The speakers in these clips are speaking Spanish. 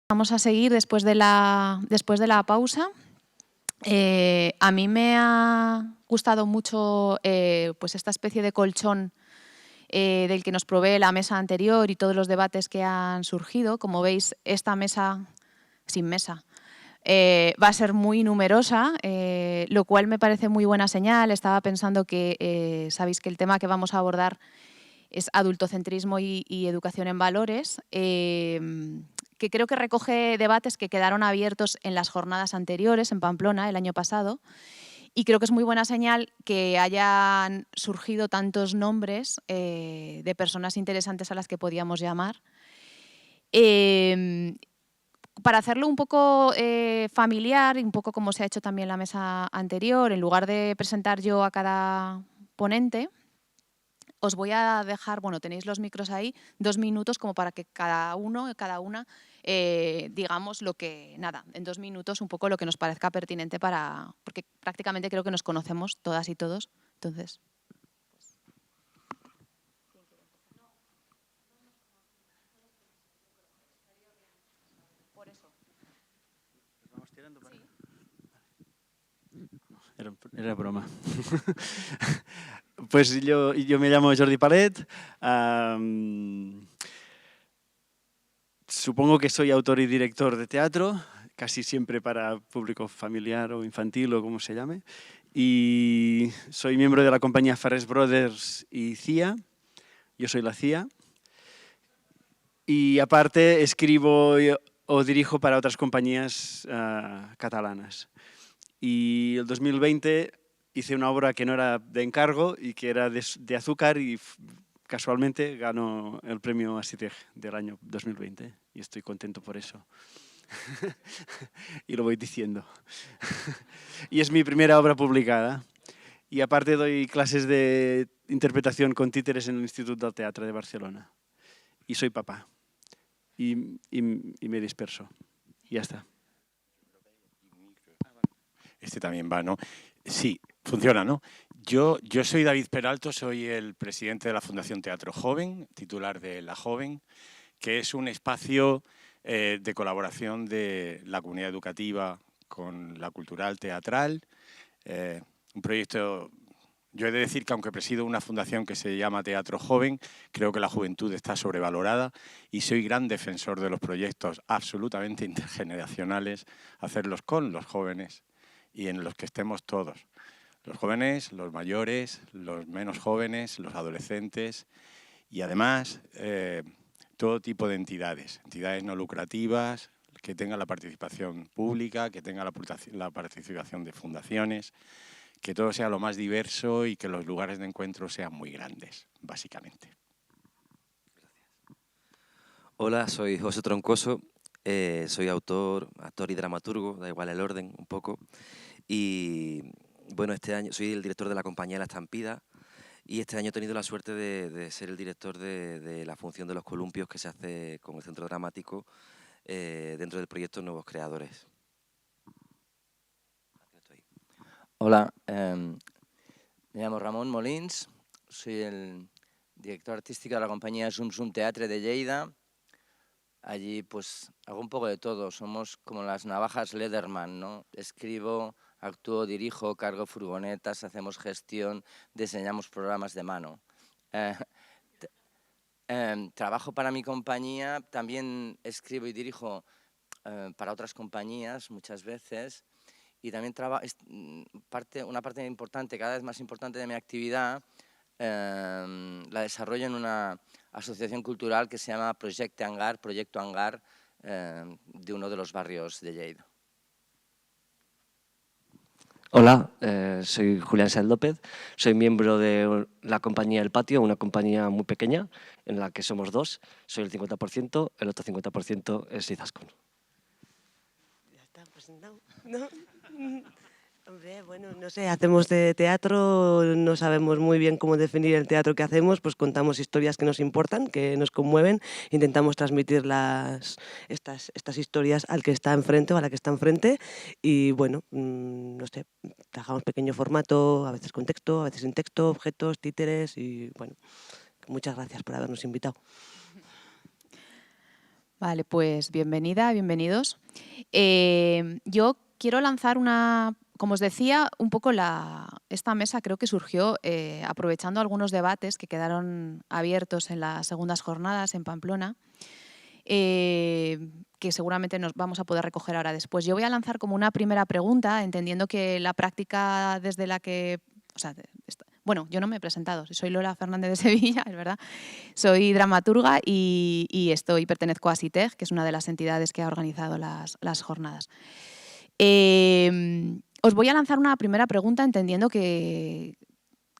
Vamos a seguir después de la pausa. A mí me ha gustado mucho pues esta especie de colchón del que nos provee la mesa anterior y todos los debates que han surgido. Como veis, esta mesa, sin mesa, va a ser muy numerosa, lo cual me parece muy buena señal. Estaba pensando que sabéis que el tema que vamos a abordar es adultocentrismo y educación en valores, que creo que recoge debates que quedaron abiertos en las jornadas anteriores, en Pamplona, el año pasado, y creo que es muy buena señal que hayan surgido tantos nombres de personas interesantes a las que podíamos llamar. Para hacerlo un poco familiar, un poco como se ha hecho también en la mesa anterior, en lugar de presentar yo a cada ponente, os voy a dejar, bueno, tenéis los micros ahí, 2 minutos como para que cada uno, cada una, digamos lo que, nada, en 2 minutos un poco lo que nos parezca pertinente para, porque prácticamente creo que nos conocemos todas y todos, entonces. Por eso. Vamos tirando para acá. Era broma. Pues yo me llamo Jordi Palet. Supongo que soy autor y director de teatro, casi siempre para público familiar o infantil o como se llame. Y soy miembro de la compañía Farrés Brothers y CIA. Yo soy la CIA. Y aparte escribo o dirijo para otras compañías catalanas. Y el 2020 hice una obra que no era de encargo y que era de azúcar y casualmente ganó el premio Asitej del año 2020 y estoy contento por eso. Y lo voy diciendo. Y es mi primera obra publicada. Y aparte doy clases de interpretación con títeres en el Instituto del Teatro de Barcelona. Y soy papá. Y me disperso. Y ya está. Este también va, ¿no? Sí, funciona, ¿no? Yo soy David Peralto, soy el presidente de la Fundación Teatro Joven, titular de La Joven, que es un espacio de colaboración de la comunidad educativa con la cultural teatral. Un proyecto, yo he de decir que aunque presido una fundación que se llama Teatro Joven, creo que la juventud está sobrevalorada y soy gran defensor de los proyectos absolutamente intergeneracionales, hacerlos con los jóvenes y en los que estemos todos. Los jóvenes, los mayores, los menos jóvenes, los adolescentes y además todo tipo de entidades no lucrativas, que tengan la participación pública, que tengan la participación de fundaciones, que todo sea lo más diverso y que los lugares de encuentro sean muy grandes, básicamente. Hola, soy José Troncoso, soy autor y dramaturgo, da igual el orden un poco. Y bueno, este año soy el director de la compañía La Estampida y este año he tenido la suerte de ser el director de la función de los columpios que se hace con el Centro Dramático dentro del proyecto Nuevos Creadores. Hola, me llamo Ramón Molins, soy el director artístico de la compañía Zum Zum Teatre de Lleida. Allí pues hago un poco de todo, somos como las navajas Lederman, ¿no? Escribo, actúo, dirijo, cargo furgonetas, hacemos gestión, diseñamos programas de mano. Trabajo para mi compañía, también escribo y dirijo para otras compañías muchas veces y también una parte importante, cada vez más importante de mi actividad, la desarrollo en una asociación cultural que se llama Proyecto Hangar, de uno de los barrios de Lleida. Hola, soy Julián Sáenz López, soy miembro de la compañía El Patio, una compañía muy pequeña en la que somos dos, soy el 50%, el otro 50% es Izaskun. Ya está presentado, ¿no? Hombre, bueno, no sé, hacemos de teatro, no sabemos muy bien cómo definir el teatro que hacemos, pues contamos historias que nos importan, que nos conmueven, intentamos transmitir estas historias al que está enfrente o a la que está enfrente y bueno, no sé, trabajamos pequeño formato, a veces con texto, a veces sin texto, objetos, títeres y bueno, muchas gracias por habernos invitado. Vale, pues bienvenida, bienvenidos. Yo quiero lanzar como os decía, un poco esta mesa creo que surgió aprovechando algunos debates que quedaron abiertos en las segundas jornadas en Pamplona, que seguramente nos vamos a poder recoger ahora después. Yo voy a lanzar como una primera pregunta, entendiendo que la práctica desde la que... O sea, bueno, yo no me he presentado, soy Lola Fernández de Sevilla, es verdad. Soy dramaturga y pertenezco a SITEG, que es una de las entidades que ha organizado las jornadas. Os voy a lanzar una primera pregunta entendiendo que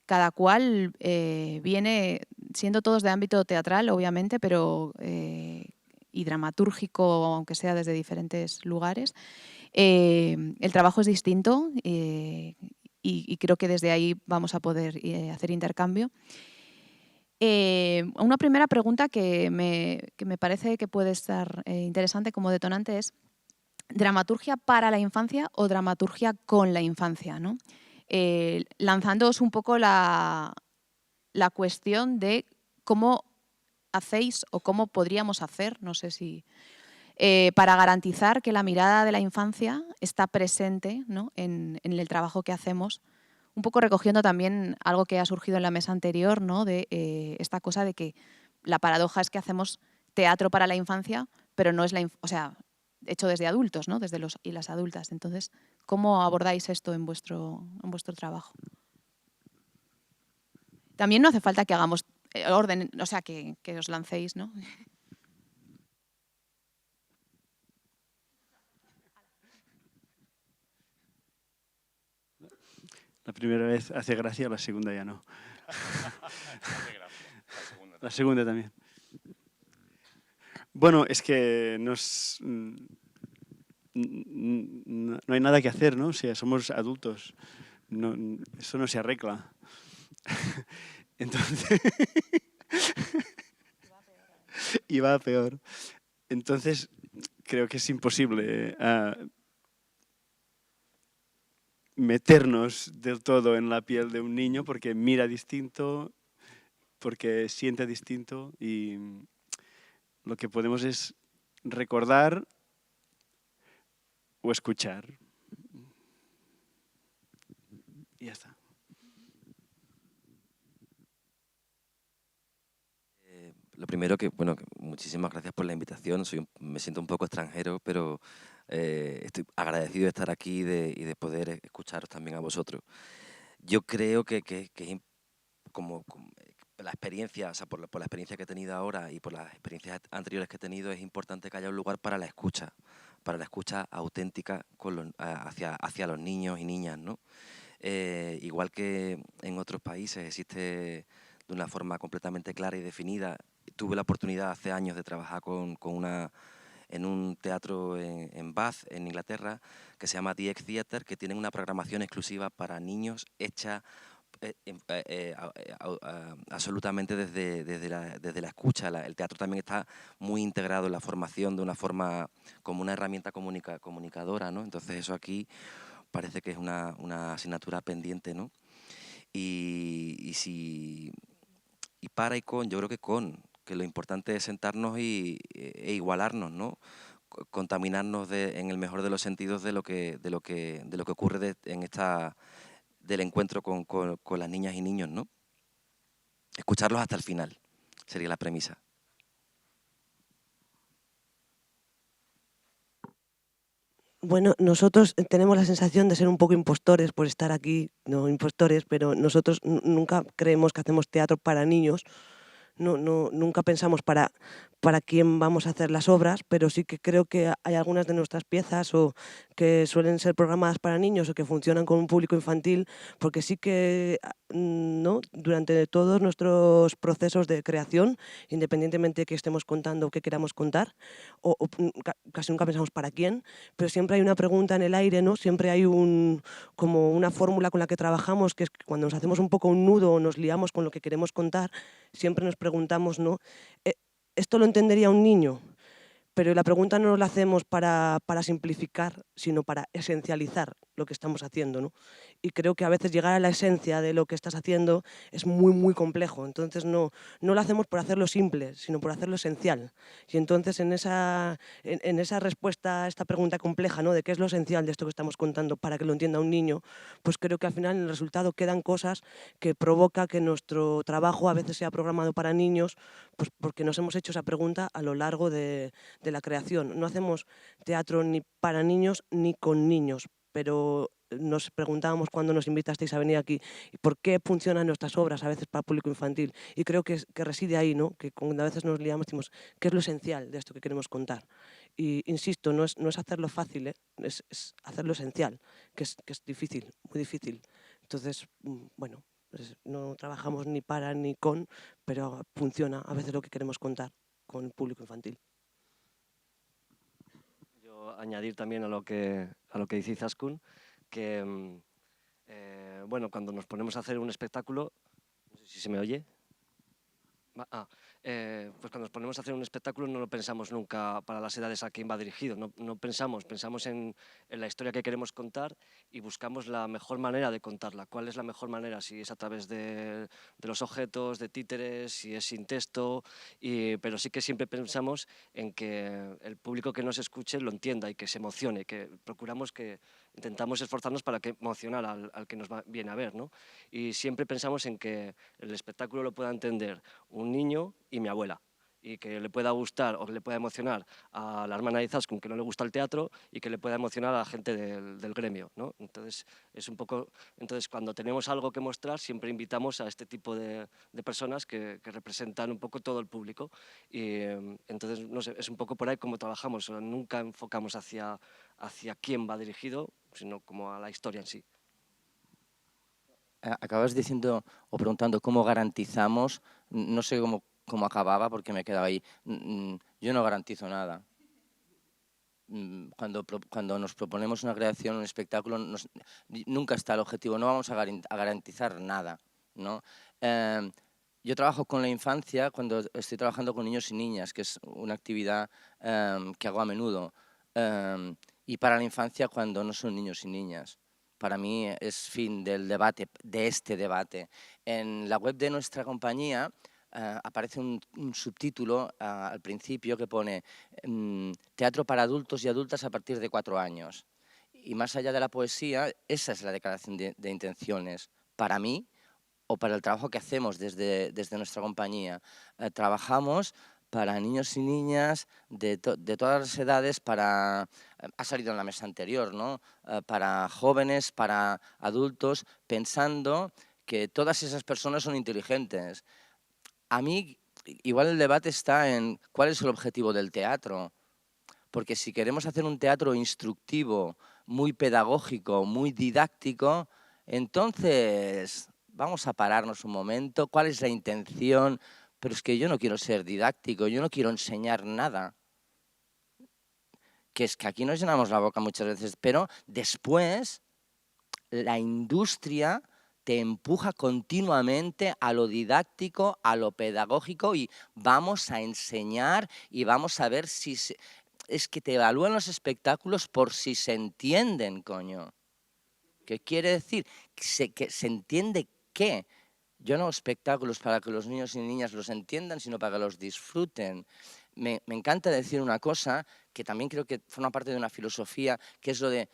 cada cual viene, siendo todos de ámbito teatral, obviamente, pero y dramatúrgico, aunque sea desde diferentes lugares. El trabajo es distinto y creo que desde ahí vamos a poder hacer intercambio. Una primera pregunta que me parece que puede estar interesante como detonante es ¿dramaturgia para la infancia o dramaturgia con la infancia, ¿no? Lanzándoos un poco la cuestión de cómo hacéis o cómo podríamos hacer, no sé si, para garantizar que la mirada de la infancia está presente, ¿no?, en el trabajo que hacemos, un poco recogiendo también algo que ha surgido en la mesa anterior, ¿no?, de esta cosa de que la paradoja es que hacemos teatro para la infancia, pero no es o sea, hecho desde adultos, ¿no?, desde los y las adultas. Entonces, ¿cómo abordáis esto en vuestro trabajo? También no hace falta que hagamos orden, o sea, que os lancéis, ¿no? La primera vez hace gracia, la segunda ya no. La segunda también. Bueno, es que no hay nada que hacer, ¿no? O sea, somos adultos. No, eso no se arregla. Entonces... y va a peor. Entonces, creo que es imposible meternos del todo en la piel de un niño porque mira distinto, porque siente distinto y lo que podemos es recordar o escuchar. Y ya está. Lo primero bueno, muchísimas gracias por la invitación. Me siento un poco extranjero, pero estoy agradecido de estar aquí y de poder escucharos también a vosotros. Yo creo que como la experiencia, o sea, por la experiencia que he tenido ahora y por las experiencias anteriores que he tenido, es importante que haya un lugar para la escucha auténtica hacia los niños y niñas, ¿no? Igual que en otros países existe de una forma completamente clara y definida. Tuve la oportunidad hace años de trabajar en un teatro en Bath, en Inglaterra, que se llama The Egg Theatre, que tienen una programación exclusiva para niños hecha absolutamente desde la escucha. El teatro también está muy integrado en la formación de una forma como una herramienta comunicadora, ¿no? Entonces eso aquí parece que es una asignatura pendiente, ¿no? Y para y con, yo creo que lo importante es sentarnos e igualarnos, ¿no? Contaminarnos en el mejor de los sentidos de lo que ocurre del encuentro con las niñas y niños, ¿no? Escucharlos hasta el final, sería la premisa. Bueno, nosotros tenemos la sensación de ser un poco impostores por estar aquí, no impostores, pero nosotros nunca creemos que hacemos teatro para niños. Nunca pensamos para quién vamos a hacer las obras, pero sí que creo que hay algunas de nuestras piezas o que suelen ser programadas para niños o que funcionan con un público infantil, porque sí que ¿no? Durante todos nuestros procesos de creación, independientemente de que estemos contando o que queramos contar, casi nunca pensamos para quién, pero siempre hay una pregunta en el aire, ¿no? Siempre hay como una fórmula con la que trabajamos, que es que cuando nos hacemos un poco un nudo o nos liamos con lo que queremos contar, siempre nos preguntamos, ¿no? ¿Esto lo entendería un niño? Pero la pregunta no la hacemos para simplificar, sino para esencializar lo que estamos haciendo, ¿no? Y creo que a veces llegar a la esencia de lo que estás haciendo es muy, muy complejo. Entonces no lo hacemos por hacerlo simple, sino por hacerlo esencial. Y entonces en esa respuesta a esta pregunta compleja, ¿no?, de qué es lo esencial de esto que estamos contando para que lo entienda un niño, pues creo que al final en el resultado quedan cosas que provoca que nuestro trabajo a veces sea programado para niños, pues porque nos hemos hecho esa pregunta a lo largo de la creación. No hacemos teatro ni para niños ni con niños, pero nos preguntábamos cuando nos invitasteis a venir aquí por qué funcionan nuestras obras a veces para público infantil. Y creo que reside ahí, ¿no?, que cuando a veces nos liamos decimos qué es lo esencial de esto que queremos contar. Y insisto, no es hacerlo fácil, es hacerlo esencial, que es difícil, muy difícil. Entonces, bueno, pues no trabajamos ni para ni con, pero funciona a veces lo que queremos contar con el público infantil. Añadir también a lo que dice Izaskun, que bueno, cuando nos ponemos a hacer un espectáculo, no sé si se me oye. Pues cuando nos ponemos a hacer un espectáculo no lo pensamos nunca para las edades a quién va dirigido, no pensamos en la historia que queremos contar y buscamos la mejor manera de contarla. ¿Cuál es la mejor manera? Si es a través de los objetos, de títeres, si es sin texto, pero sí que siempre pensamos en que el público que nos escuche lo entienda y que se emocione, que intentamos esforzarnos para que emocionar al que nos viene a ver, ¿no? Y siempre pensamos en que el espectáculo lo pueda entender un niño y mi abuela, y que le pueda gustar o que le pueda emocionar a la hermana de Izaskun que no le gusta el teatro y que le pueda emocionar a la gente del gremio, ¿no? Entonces, cuando tenemos algo que mostrar, siempre invitamos a este tipo de personas que representan un poco todo el público. Y entonces, no sé, es un poco por ahí como trabajamos. Nunca enfocamos hacia quién va dirigido, sino como a la historia en sí. Acabas diciendo o preguntando cómo garantizamos, no sé cómo acababa porque me he quedado ahí. Yo no garantizo nada. Cuando nos proponemos una creación, un espectáculo, nunca está el objetivo, no vamos a garantizar nada, ¿no? Yo trabajo con la infancia cuando estoy trabajando con niños y niñas, que es una actividad que hago a menudo, y para la infancia cuando no son niños y niñas. Para mí es fin del debate, de este debate. En la web de nuestra compañía aparece un subtítulo al principio que pone teatro para adultos y adultas a partir de 4 años. Y más allá de la poesía, esa es la declaración de intenciones para mí o para el trabajo que hacemos desde nuestra compañía. Trabajamos para niños y niñas de todas las edades, ha salido en la mesa anterior, ¿no? Para jóvenes, para adultos, pensando que todas esas personas son inteligentes. A mí, igual el debate está en cuál es el objetivo del teatro, porque si queremos hacer un teatro instructivo, muy pedagógico, muy didáctico, entonces vamos a pararnos un momento, ¿cuál es la intención? Pero es que yo no quiero ser didáctico, yo no quiero enseñar nada. Que es que aquí nos llenamos la boca muchas veces, pero después la industria te empuja continuamente a lo didáctico, a lo pedagógico y vamos a enseñar y vamos a ver si... Es que te evalúan los espectáculos por si se entienden, coño. ¿Qué quiere decir? Que se entiende qué. Yo no hago espectáculos para que los niños y niñas los entiendan, sino para que los disfruten. Me encanta decir una cosa que también creo que forma parte de una filosofía, que es lo de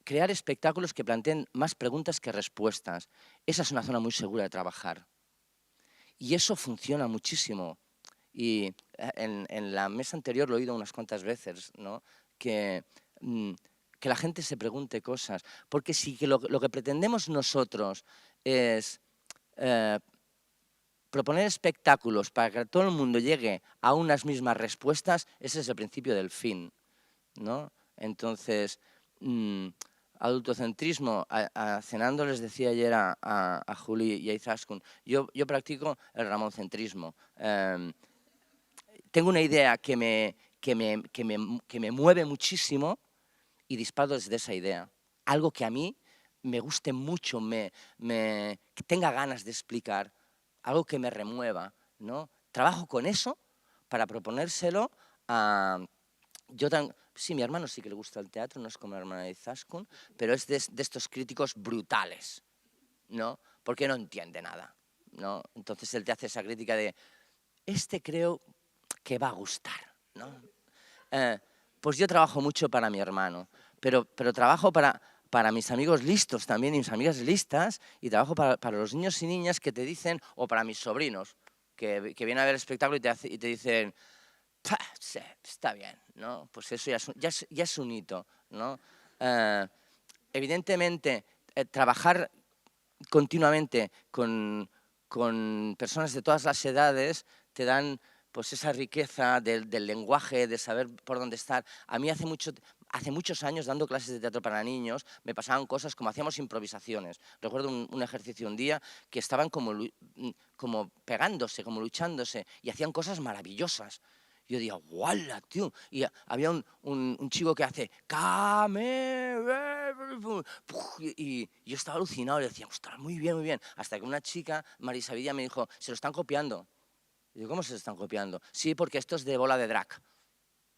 crear espectáculos que planteen más preguntas que respuestas. Esa es una zona muy segura de trabajar. Y eso funciona muchísimo. Y en la mesa anterior lo he oído unas cuantas veces, ¿no? Que la gente se pregunte cosas. Porque si lo que pretendemos nosotros es proponer espectáculos para que todo el mundo llegue a unas mismas respuestas, ese es el principio del fin, ¿no? Entonces, adultocentrismo, cenando les decía ayer a Juli y a Izaskun, yo practico el ramoncentrismo. Tengo una idea que me mueve muchísimo y disparo desde esa idea. Algo que a mí me guste mucho, que tenga ganas de explicar, algo que me remueva, ¿no? Trabajo con eso para proponérselo Sí, mi hermano sí que le gusta el teatro, no es como la hermana de Izaskun, pero es de estos críticos brutales, ¿no? Porque no entiende nada, ¿no? Entonces él te hace esa crítica de, creo que va a gustar, ¿no? Pues yo trabajo mucho para mi hermano, pero trabajo para mis amigos listos también y mis amigas listas, y trabajo para los niños y niñas que te dicen, o para mis sobrinos, que vienen a ver el espectáculo y te dicen, sí, está bien, ¿no? Pues eso ya es un hito, ¿no? Evidentemente, trabajar continuamente con personas de todas las edades te dan pues esa riqueza del lenguaje, de saber por dónde estar. A mí hace muchos años, dando clases de teatro para niños, me pasaban cosas como hacíamos improvisaciones. Recuerdo un ejercicio un día que estaban como pegándose, como luchándose, y hacían cosas maravillosas. Yo digo, ¡guala, tío! Y había un chico que hace ¡Came! Y yo estaba alucinado, le decía, ¡ostras, muy bien, muy bien! Hasta que una chica, Marisa Vidilla, me dijo, se lo están copiando. Y yo, ¿cómo se lo están copiando? Sí, porque esto es de Bola de Drac.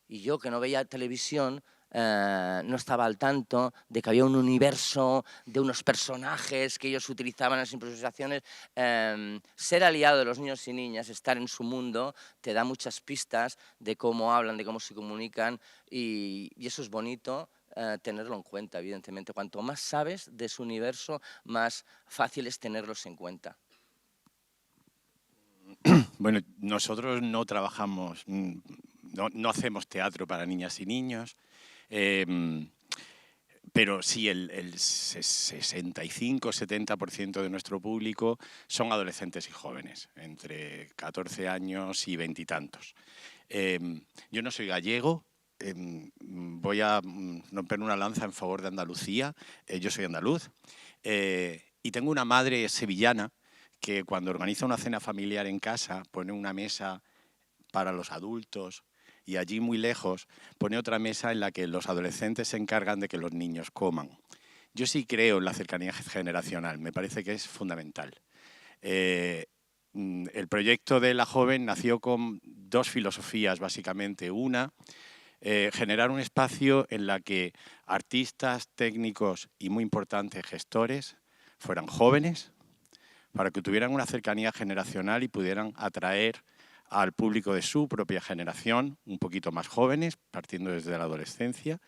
Y yo, que no veía televisión, no estaba al tanto de que había un universo de unos personajes que ellos utilizaban en las improvisaciones. Ser aliado de los niños y niñas, estar en su mundo, te da muchas pistas de cómo hablan, de cómo se comunican, y eso es bonito tenerlo en cuenta, evidentemente. Cuanto más sabes de su universo, más fácil es tenerlos en cuenta. Bueno, nosotros no trabajamos, no hacemos teatro para niñas y niños, pero sí el 65-70% de nuestro público son adolescentes y jóvenes, entre 14 años y 20 y tantos. Yo no soy gallego, voy a romper una lanza en favor de Andalucía, yo soy andaluz, y tengo una madre sevillana que cuando organiza una cena familiar en casa pone una mesa para los adultos y allí muy lejos pone otra mesa en la que los adolescentes se encargan de que los niños coman. Yo sí creo en la cercanía generacional, me parece que es fundamental. El proyecto de La Joven nació con dos filosofías, básicamente. Una, generar un espacio en la que artistas, técnicos y, muy importante, gestores fueran jóvenes, para que tuvieran una cercanía generacional y pudieran atraer al público de su propia generación, un poquito más jóvenes, partiendo desde la adolescencia,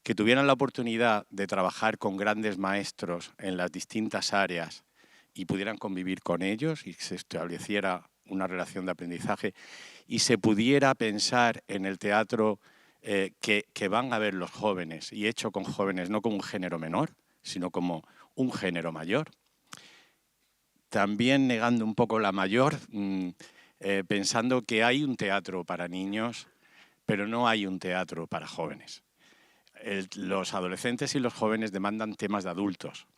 que tuvieran la oportunidad de trabajar con grandes maestros en las distintas áreas y pudieran convivir con ellos y se estableciera una relación de aprendizaje y se pudiera pensar en el teatro que van a ver los jóvenes, y hecho con jóvenes no como un género menor, sino como un género mayor. También negando un poco la mayor, pensando que hay un teatro para niños, pero no hay un teatro para jóvenes. Los adolescentes y los jóvenes demandan temas de adultos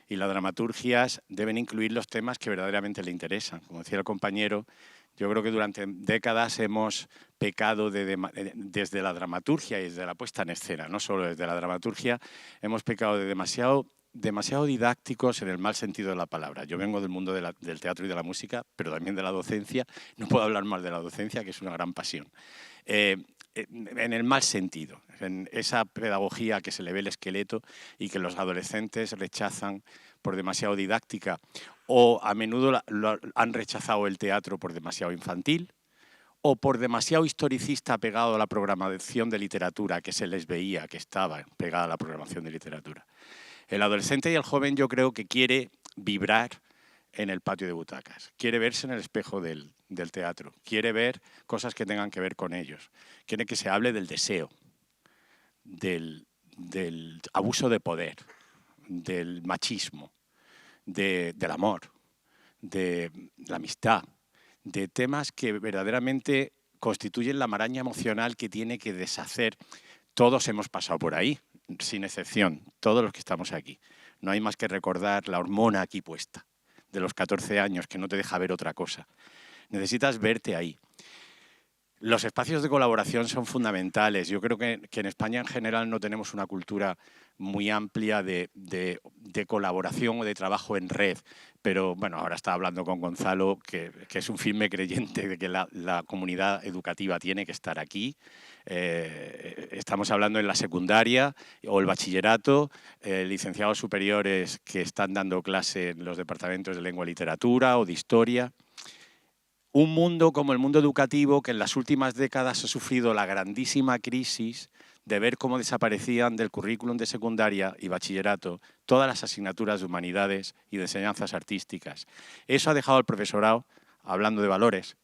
y las dramaturgias deben incluir los temas que verdaderamente le interesan. Como decía el compañero, yo creo que durante décadas hemos pecado desde la dramaturgia y desde la puesta en escena, no solo desde la dramaturgia, hemos pecado de demasiado didácticos en el mal sentido de la palabra. Yo vengo del mundo del teatro y de la música, pero también de la docencia. No puedo hablar más de la docencia, que es una gran pasión. En el mal sentido, en esa pedagogía que se le ve el esqueleto y que los adolescentes rechazan por demasiado didáctica, o a menudo han rechazado el teatro por demasiado infantil, o por demasiado historicista pegado a la programación de literatura que se les veía que estaba pegada a la programación de literatura. El adolescente y el joven, yo creo que quiere vibrar en el patio de butacas, quiere verse en el espejo del teatro, quiere ver cosas que tengan que ver con ellos, quiere que se hable del deseo, del abuso de poder, del machismo, del amor, de la amistad, de temas que verdaderamente constituyen la maraña emocional que tiene que deshacer. Todos hemos pasado por ahí, sin excepción, todos los que estamos aquí. No hay más que recordar la hormona aquí puesta, de los 14 años, que no te deja ver otra cosa. Necesitas verte ahí. Los espacios de colaboración son fundamentales. Yo creo que en España en general no tenemos una cultura muy amplia de colaboración o de trabajo en red. Pero bueno, ahora estaba hablando con Gonzalo, que es un firme creyente de que la comunidad educativa tiene que estar aquí. Estamos hablando en la secundaria o el bachillerato, licenciados superiores que están dando clase en los departamentos de lengua y literatura o de historia. Un mundo como el mundo educativo que en las últimas décadas ha sufrido la grandísima crisis de ver cómo desaparecían del currículum de secundaria y bachillerato todas las asignaturas de humanidades y de enseñanzas artísticas. Eso ha dejado al profesorado, hablando de valores,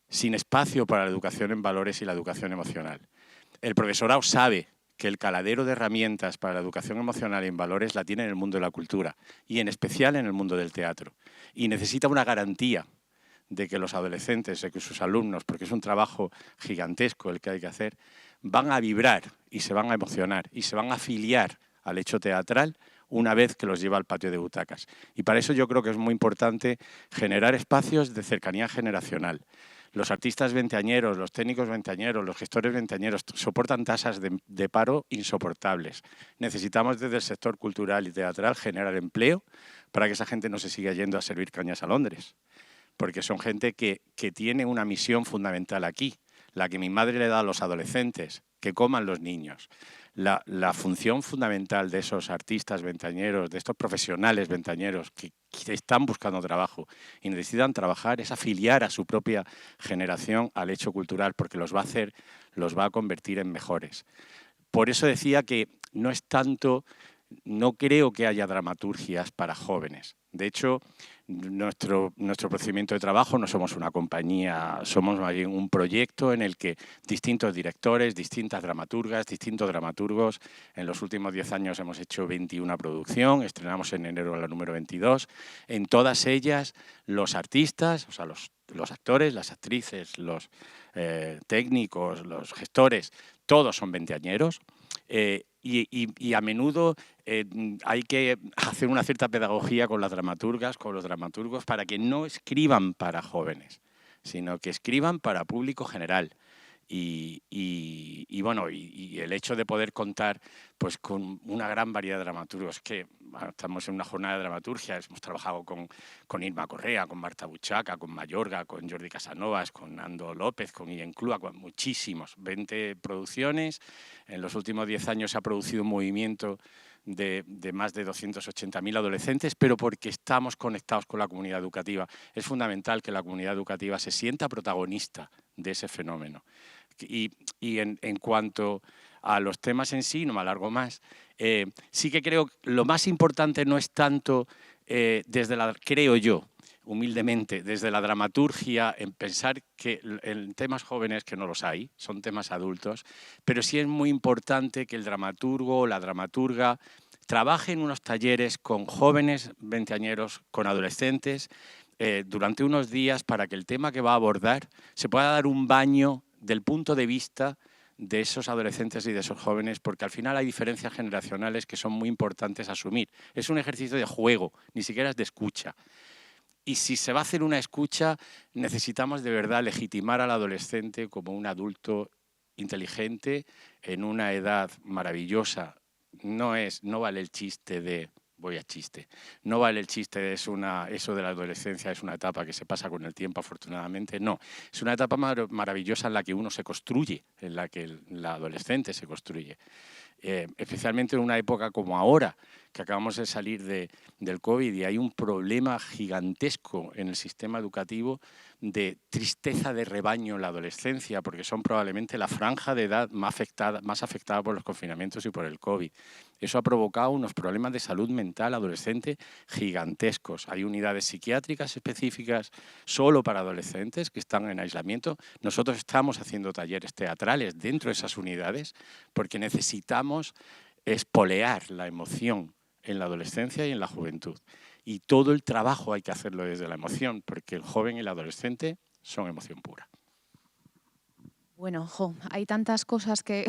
sin espacio para la educación en valores y la educación emocional. El profesorado sabe que el caladero de herramientas para la educación emocional y en valores la tiene en el mundo de la cultura y en especial en el mundo del teatro. Y necesita una garantía de que los adolescentes, de que sus alumnos, porque es un trabajo gigantesco el que hay que hacer, van a vibrar y se van a emocionar y se van a afiliar al hecho teatral una vez que los lleva al patio de butacas. Y para eso yo creo que es muy importante generar espacios de cercanía generacional. Los artistas veinteañeros, los técnicos veinteañeros, los gestores veinteañeros soportan tasas de paro insoportables. Necesitamos desde el sector cultural y teatral generar empleo para que esa gente no se siga yendo a servir cañas a Londres, porque son gente que tiene una misión fundamental aquí, la que mi madre le da a los adolescentes, que coman los niños. La función fundamental de esos artistas veinteañeros, de estos profesionales veinteañeros que están buscando trabajo y necesitan trabajar, es afiliar a su propia generación al hecho cultural, porque los va a convertir en mejores. Por eso decía que no es tanto, no creo que haya dramaturgias para jóvenes. De hecho, nuestro procedimiento de trabajo no somos una compañía, somos más bien un proyecto en el que distintos directores, distintas dramaturgas, distintos dramaturgos, en los últimos 10 años hemos hecho 21 producciones, estrenamos en enero la número 22. En todas ellas, los artistas, o sea, los actores, las actrices, los técnicos, los gestores, todos son veinteañeros. Y a menudo hay que hacer una cierta pedagogía con las dramaturgas, con los dramaturgos, para que no escriban para jóvenes, sino que escriban para público general. Y el hecho de poder contar pues, con una gran variedad de dramaturgos, que estamos en una jornada de dramaturgia, hemos trabajado con Irma Correa, con Marta Buchaca, con Mayorga, con Jordi Casanovas, con Nando López, con Guillén Clua, con muchísimos, 20 producciones. En los últimos 10 años se ha producido un movimiento de más de 280.000 adolescentes, pero porque estamos conectados con la comunidad educativa. Es fundamental que la comunidad educativa se sienta protagonista de ese fenómeno. Y en cuanto a los temas en sí, no me alargo más, sí que creo que lo más importante no es tanto creo yo, humildemente, desde la dramaturgia, en pensar que en temas jóvenes, que no los hay, son temas adultos, pero sí es muy importante que el dramaturgo o la dramaturga trabaje en unos talleres con jóvenes veinteañeros, con adolescentes, durante unos días para que el tema que va a abordar se pueda dar un baño del punto de vista de esos adolescentes y de esos jóvenes, porque al final hay diferencias generacionales que son muy importantes asumir. Es un ejercicio de juego, ni siquiera es de escucha. Y si se va a hacer una escucha, necesitamos de verdad legitimar al adolescente como un adulto inteligente en una edad maravillosa. No vale el chiste de... Voy a chiste. No vale el chiste de eso de la adolescencia es una etapa que se pasa con el tiempo, afortunadamente. No, es una etapa maravillosa en la que uno se construye, en la que el adolescente se construye. Especialmente en una época como ahora, que acabamos de salir del COVID y hay un problema gigantesco en el sistema educativo de tristeza de rebaño en la adolescencia, porque son probablemente la franja de edad más afectada por los confinamientos y por el COVID. Eso ha provocado unos problemas de salud mental adolescente gigantescos. Hay unidades psiquiátricas específicas solo para adolescentes que están en aislamiento. Nosotros estamos haciendo talleres teatrales dentro de esas unidades porque necesitamos espolear la emoción en la adolescencia y en la juventud. Y todo el trabajo hay que hacerlo desde la emoción, porque el joven y el adolescente son emoción pura. Bueno, hay tantas cosas que,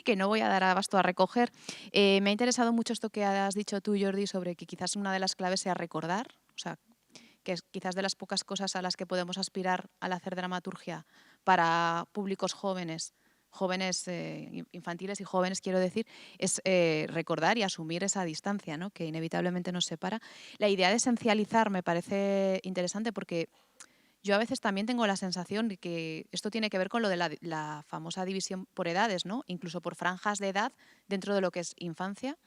que no voy a dar abasto a recoger. Me ha interesado mucho esto que has dicho tú, Jordi, sobre que quizás una de las claves sea recordar. O sea, que es quizás de las pocas cosas a las que podemos aspirar al hacer dramaturgia para públicos jóvenes, infantiles y jóvenes, quiero decir, es recordar y asumir esa distancia, ¿no?, que inevitablemente nos separa. La idea de esencializar me parece interesante porque yo a veces también tengo la sensación de que esto tiene que ver con lo de la famosa división por edades, ¿no?, incluso por franjas de edad dentro de lo que es infancia.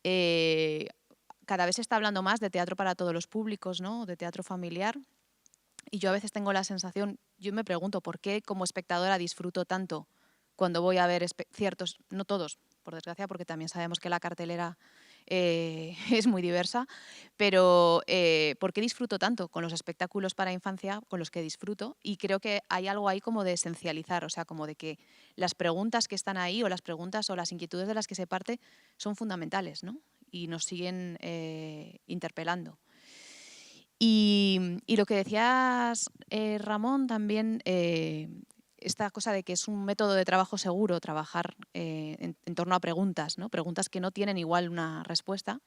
Cada vez se está hablando más de teatro para todos los públicos, ¿no?, de teatro familiar. Y yo a veces tengo la sensación, yo me pregunto por qué como espectadora disfruto tanto cuando voy a ver ciertos, no todos, por desgracia, porque también sabemos que la cartelera es muy diversa, pero ¿por qué disfruto tanto con los espectáculos para infancia con los que disfruto? Y creo que hay algo ahí como de esencializar, o sea, como de que las preguntas que están ahí o las preguntas o las inquietudes de las que se parte son fundamentales, ¿no?, y nos siguen interpelando. Y lo que decías, Ramón, también, esta cosa de que es un método de trabajo seguro trabajar en torno a preguntas, ¿no?, preguntas que no tienen igual una respuesta,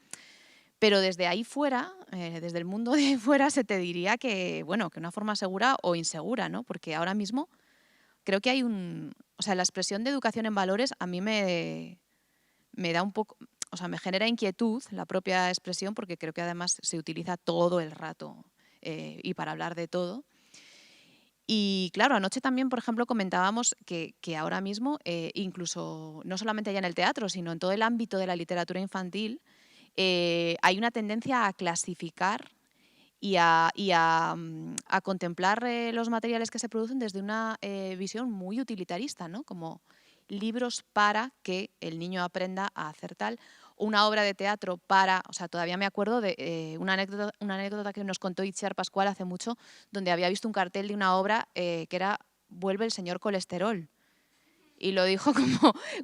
pero desde ahí fuera, desde el mundo de fuera, se te diría que, bueno, que una forma segura o insegura, ¿no?, porque ahora mismo creo que hay o sea, la expresión de educación en valores a mí me da un poco, o sea, me genera inquietud la propia expresión porque creo que además se utiliza todo el rato y para hablar de todo. Y claro, anoche también, por ejemplo, comentábamos que ahora mismo, incluso no solamente ya en el teatro, sino en todo el ámbito de la literatura infantil, hay una tendencia a clasificar y a contemplar los materiales que se producen desde una visión muy utilitarista, ¿no?, como libros para que el niño aprenda a hacer tal, una obra de teatro para, o sea, todavía me acuerdo de una anécdota que nos contó Itziar Pascual hace mucho, donde había visto un cartel de una obra que era Vuelve el señor colesterol. Y lo dijo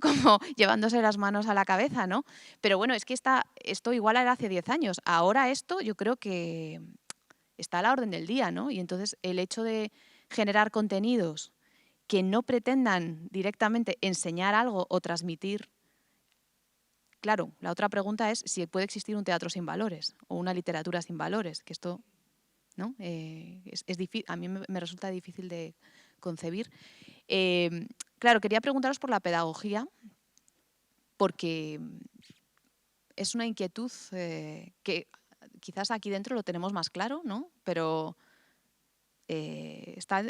como llevándose las manos a la cabeza, ¿no? Pero bueno, es que esto igual era hace 10 años. Ahora esto yo creo que está a la orden del día, ¿no? Y entonces el hecho de generar contenidos que no pretendan directamente enseñar algo o transmitir. Claro, la otra pregunta es si puede existir un teatro sin valores o una literatura sin valores, que esto, ¿no?, a mí me resulta difícil de concebir. Claro, quería preguntaros por la pedagogía, porque es una inquietud que quizás aquí dentro lo tenemos más claro, ¿no?, pero está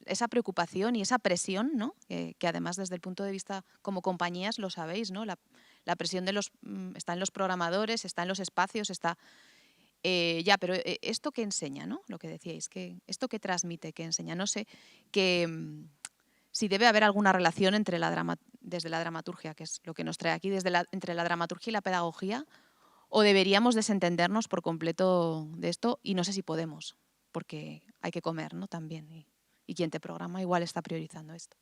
esa preocupación y esa presión, ¿no?, que además desde el punto de vista como compañías lo sabéis, ¿no?, la presión está en los programadores, está en los espacios, está ya, pero esto que enseña, ¿no?, lo que decíais, esto que transmite, que enseña, no sé, si debe haber alguna relación desde la dramaturgia, que es lo que nos trae aquí, entre la dramaturgia y la pedagogía, o deberíamos desentendernos por completo de esto y no sé si podemos, porque hay que comer, ¿no?, también, y quien te programa igual está priorizando esto.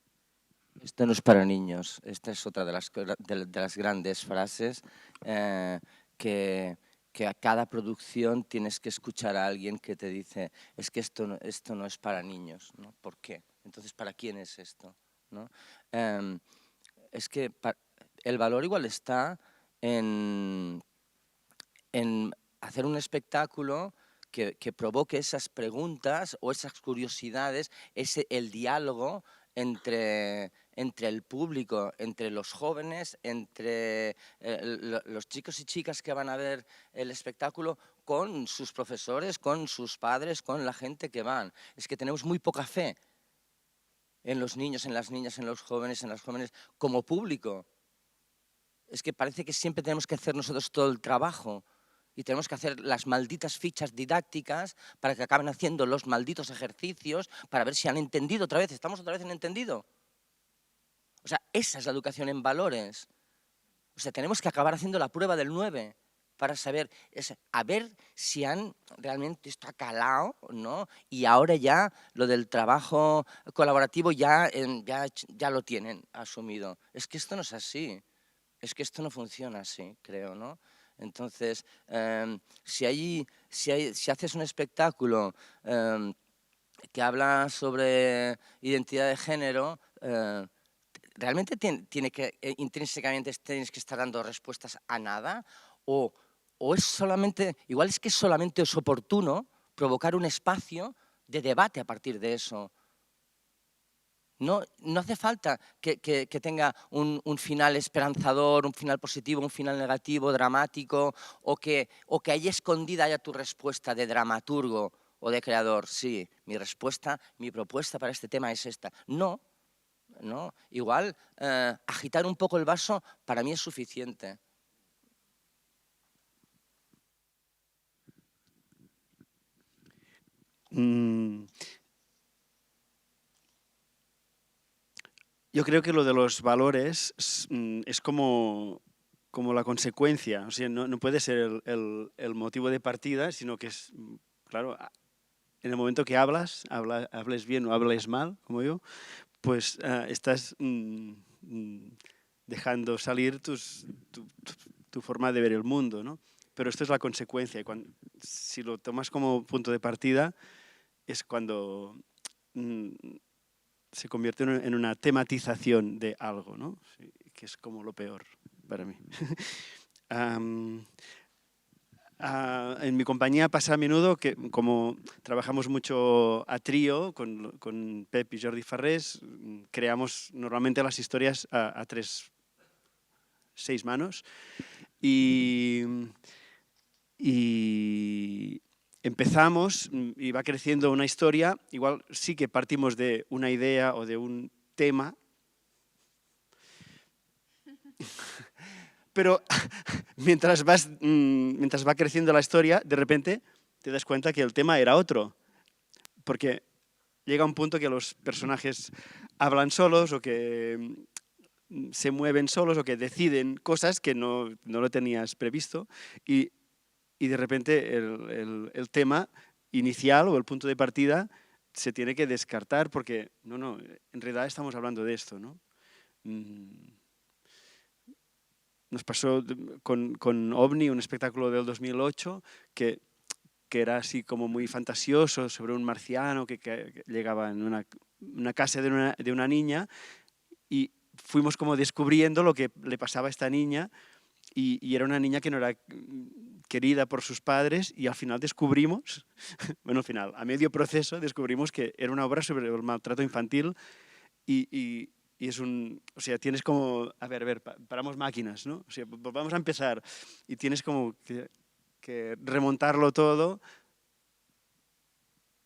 Esto no es para niños. Esta es otra de las grandes frases que a cada producción tienes que escuchar a alguien que te dice es que esto no es para niños, ¿no? ¿Por qué? Entonces, ¿para quién es esto?, ¿no? Es que el valor igual está en hacer un espectáculo que provoque esas preguntas o esas curiosidades, el diálogo entre el público, entre los jóvenes, entre los chicos y chicas que van a ver el espectáculo, con sus profesores, con sus padres, con la gente que van. Es que tenemos muy poca fe en los niños, en las niñas, en los jóvenes, en las jóvenes, como público. Es que parece que siempre tenemos que hacer nosotros todo el trabajo. Y tenemos que hacer las malditas fichas didácticas para que acaben haciendo los malditos ejercicios para ver si han entendido otra vez. ¿Estamos otra vez en entendido? O sea, esa es la educación en valores. O sea, tenemos que acabar haciendo la prueba del 9 para saber, a ver si han realmente está calado, ¿no? Y ahora ya lo del trabajo colaborativo ya lo tienen asumido. Es que esto no es así. Es que esto no funciona así, creo, ¿no? Entonces, si haces un espectáculo que habla sobre identidad de género, ¿realmente intrínsecamente tienes que estar dando respuestas a nada? ¿O o es solamente, igual es que solamente es oportuno provocar un espacio de debate a partir de eso. No hace falta que tenga un final esperanzador, un final positivo, un final negativo, dramático, o que ahí escondida haya tu respuesta de dramaturgo o de creador. Sí, mi propuesta para este tema es esta. No, igual agitar un poco el vaso para mí es suficiente. Yo creo que lo de los valores es como la consecuencia, o sea, no puede ser el motivo de partida, sino que es, claro, en el momento que hables bien o hables mal, como yo, pues estás dejando salir tu forma de ver el mundo, ¿no? Pero esto es la consecuencia, y si lo tomas como punto de partida, es cuando se convierte en una tematización de algo, ¿no? Sí, que es como lo peor para mí. En mi compañía pasa a menudo que, como trabajamos mucho a trío con Pep y Jordi Farrés, creamos normalmente las historias a 6 manos y empezamos y va creciendo una historia, igual sí que partimos de una idea o de un tema, pero mientras va creciendo la historia, de repente te das cuenta que el tema era otro, porque llega un punto que los personajes hablan solos o que se mueven solos o que deciden cosas que no lo tenías previsto y de repente el tema inicial o el punto de partida se tiene que descartar porque no, en realidad estamos hablando de esto, ¿no? Nos pasó con OVNI, un espectáculo del 2008 que era así como muy fantasioso sobre un marciano que llegaba en una casa de una niña y fuimos como descubriendo lo que le pasaba a esta niña y era una niña que no era querida por sus padres y al final descubrimos, bueno, al final, a medio proceso descubrimos que era una obra sobre el maltrato infantil y es o sea, tienes como, a ver, paramos máquinas, ¿no? O sea, vamos a empezar y tienes como que remontarlo todo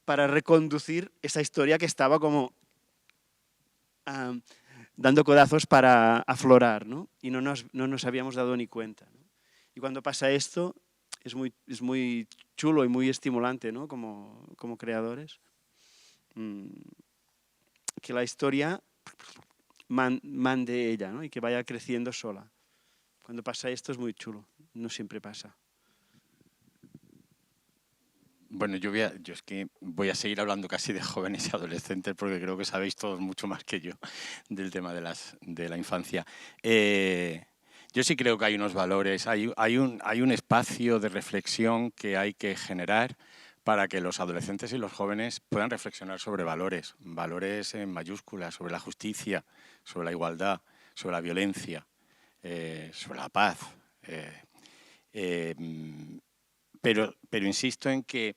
para reconducir esa historia que estaba como dando codazos para aflorar, ¿no? Y no nos habíamos dado ni cuenta, ¿no? Y cuando pasa esto es muy chulo y muy estimulante, ¿no? Como creadores. Que la historia mande ella, ¿no? Y que vaya creciendo sola. Cuando pasa esto es muy chulo, no siempre pasa. Bueno, yo es que voy a seguir hablando casi de jóvenes y adolescentes porque creo que sabéis todos mucho más que yo del tema de la infancia. Yo sí creo que hay unos valores, hay un espacio de reflexión que hay que generar para que los adolescentes y los jóvenes puedan reflexionar sobre valores en mayúsculas, sobre la justicia, sobre la igualdad, sobre la violencia, sobre la paz. Pero insisto en que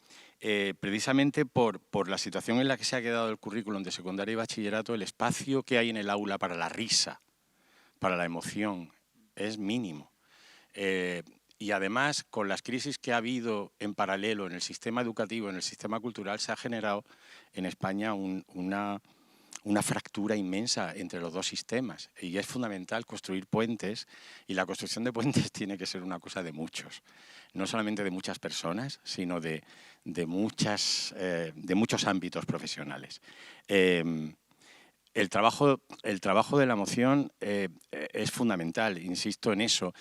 precisamente por la situación en la que se ha quedado el currículum de secundaria y bachillerato, el espacio que hay en el aula para la risa, para la emoción, es mínimo. Y además, con las crisis que ha habido en paralelo en el sistema educativo, en el sistema cultural, se ha generado en España una fractura inmensa entre los dos sistemas. Y es fundamental construir puentes, y la construcción de puentes tiene que ser una cosa de muchos. No solamente de muchas personas, sino de muchos ámbitos profesionales. El trabajo de la emoción es fundamental, insisto en eso.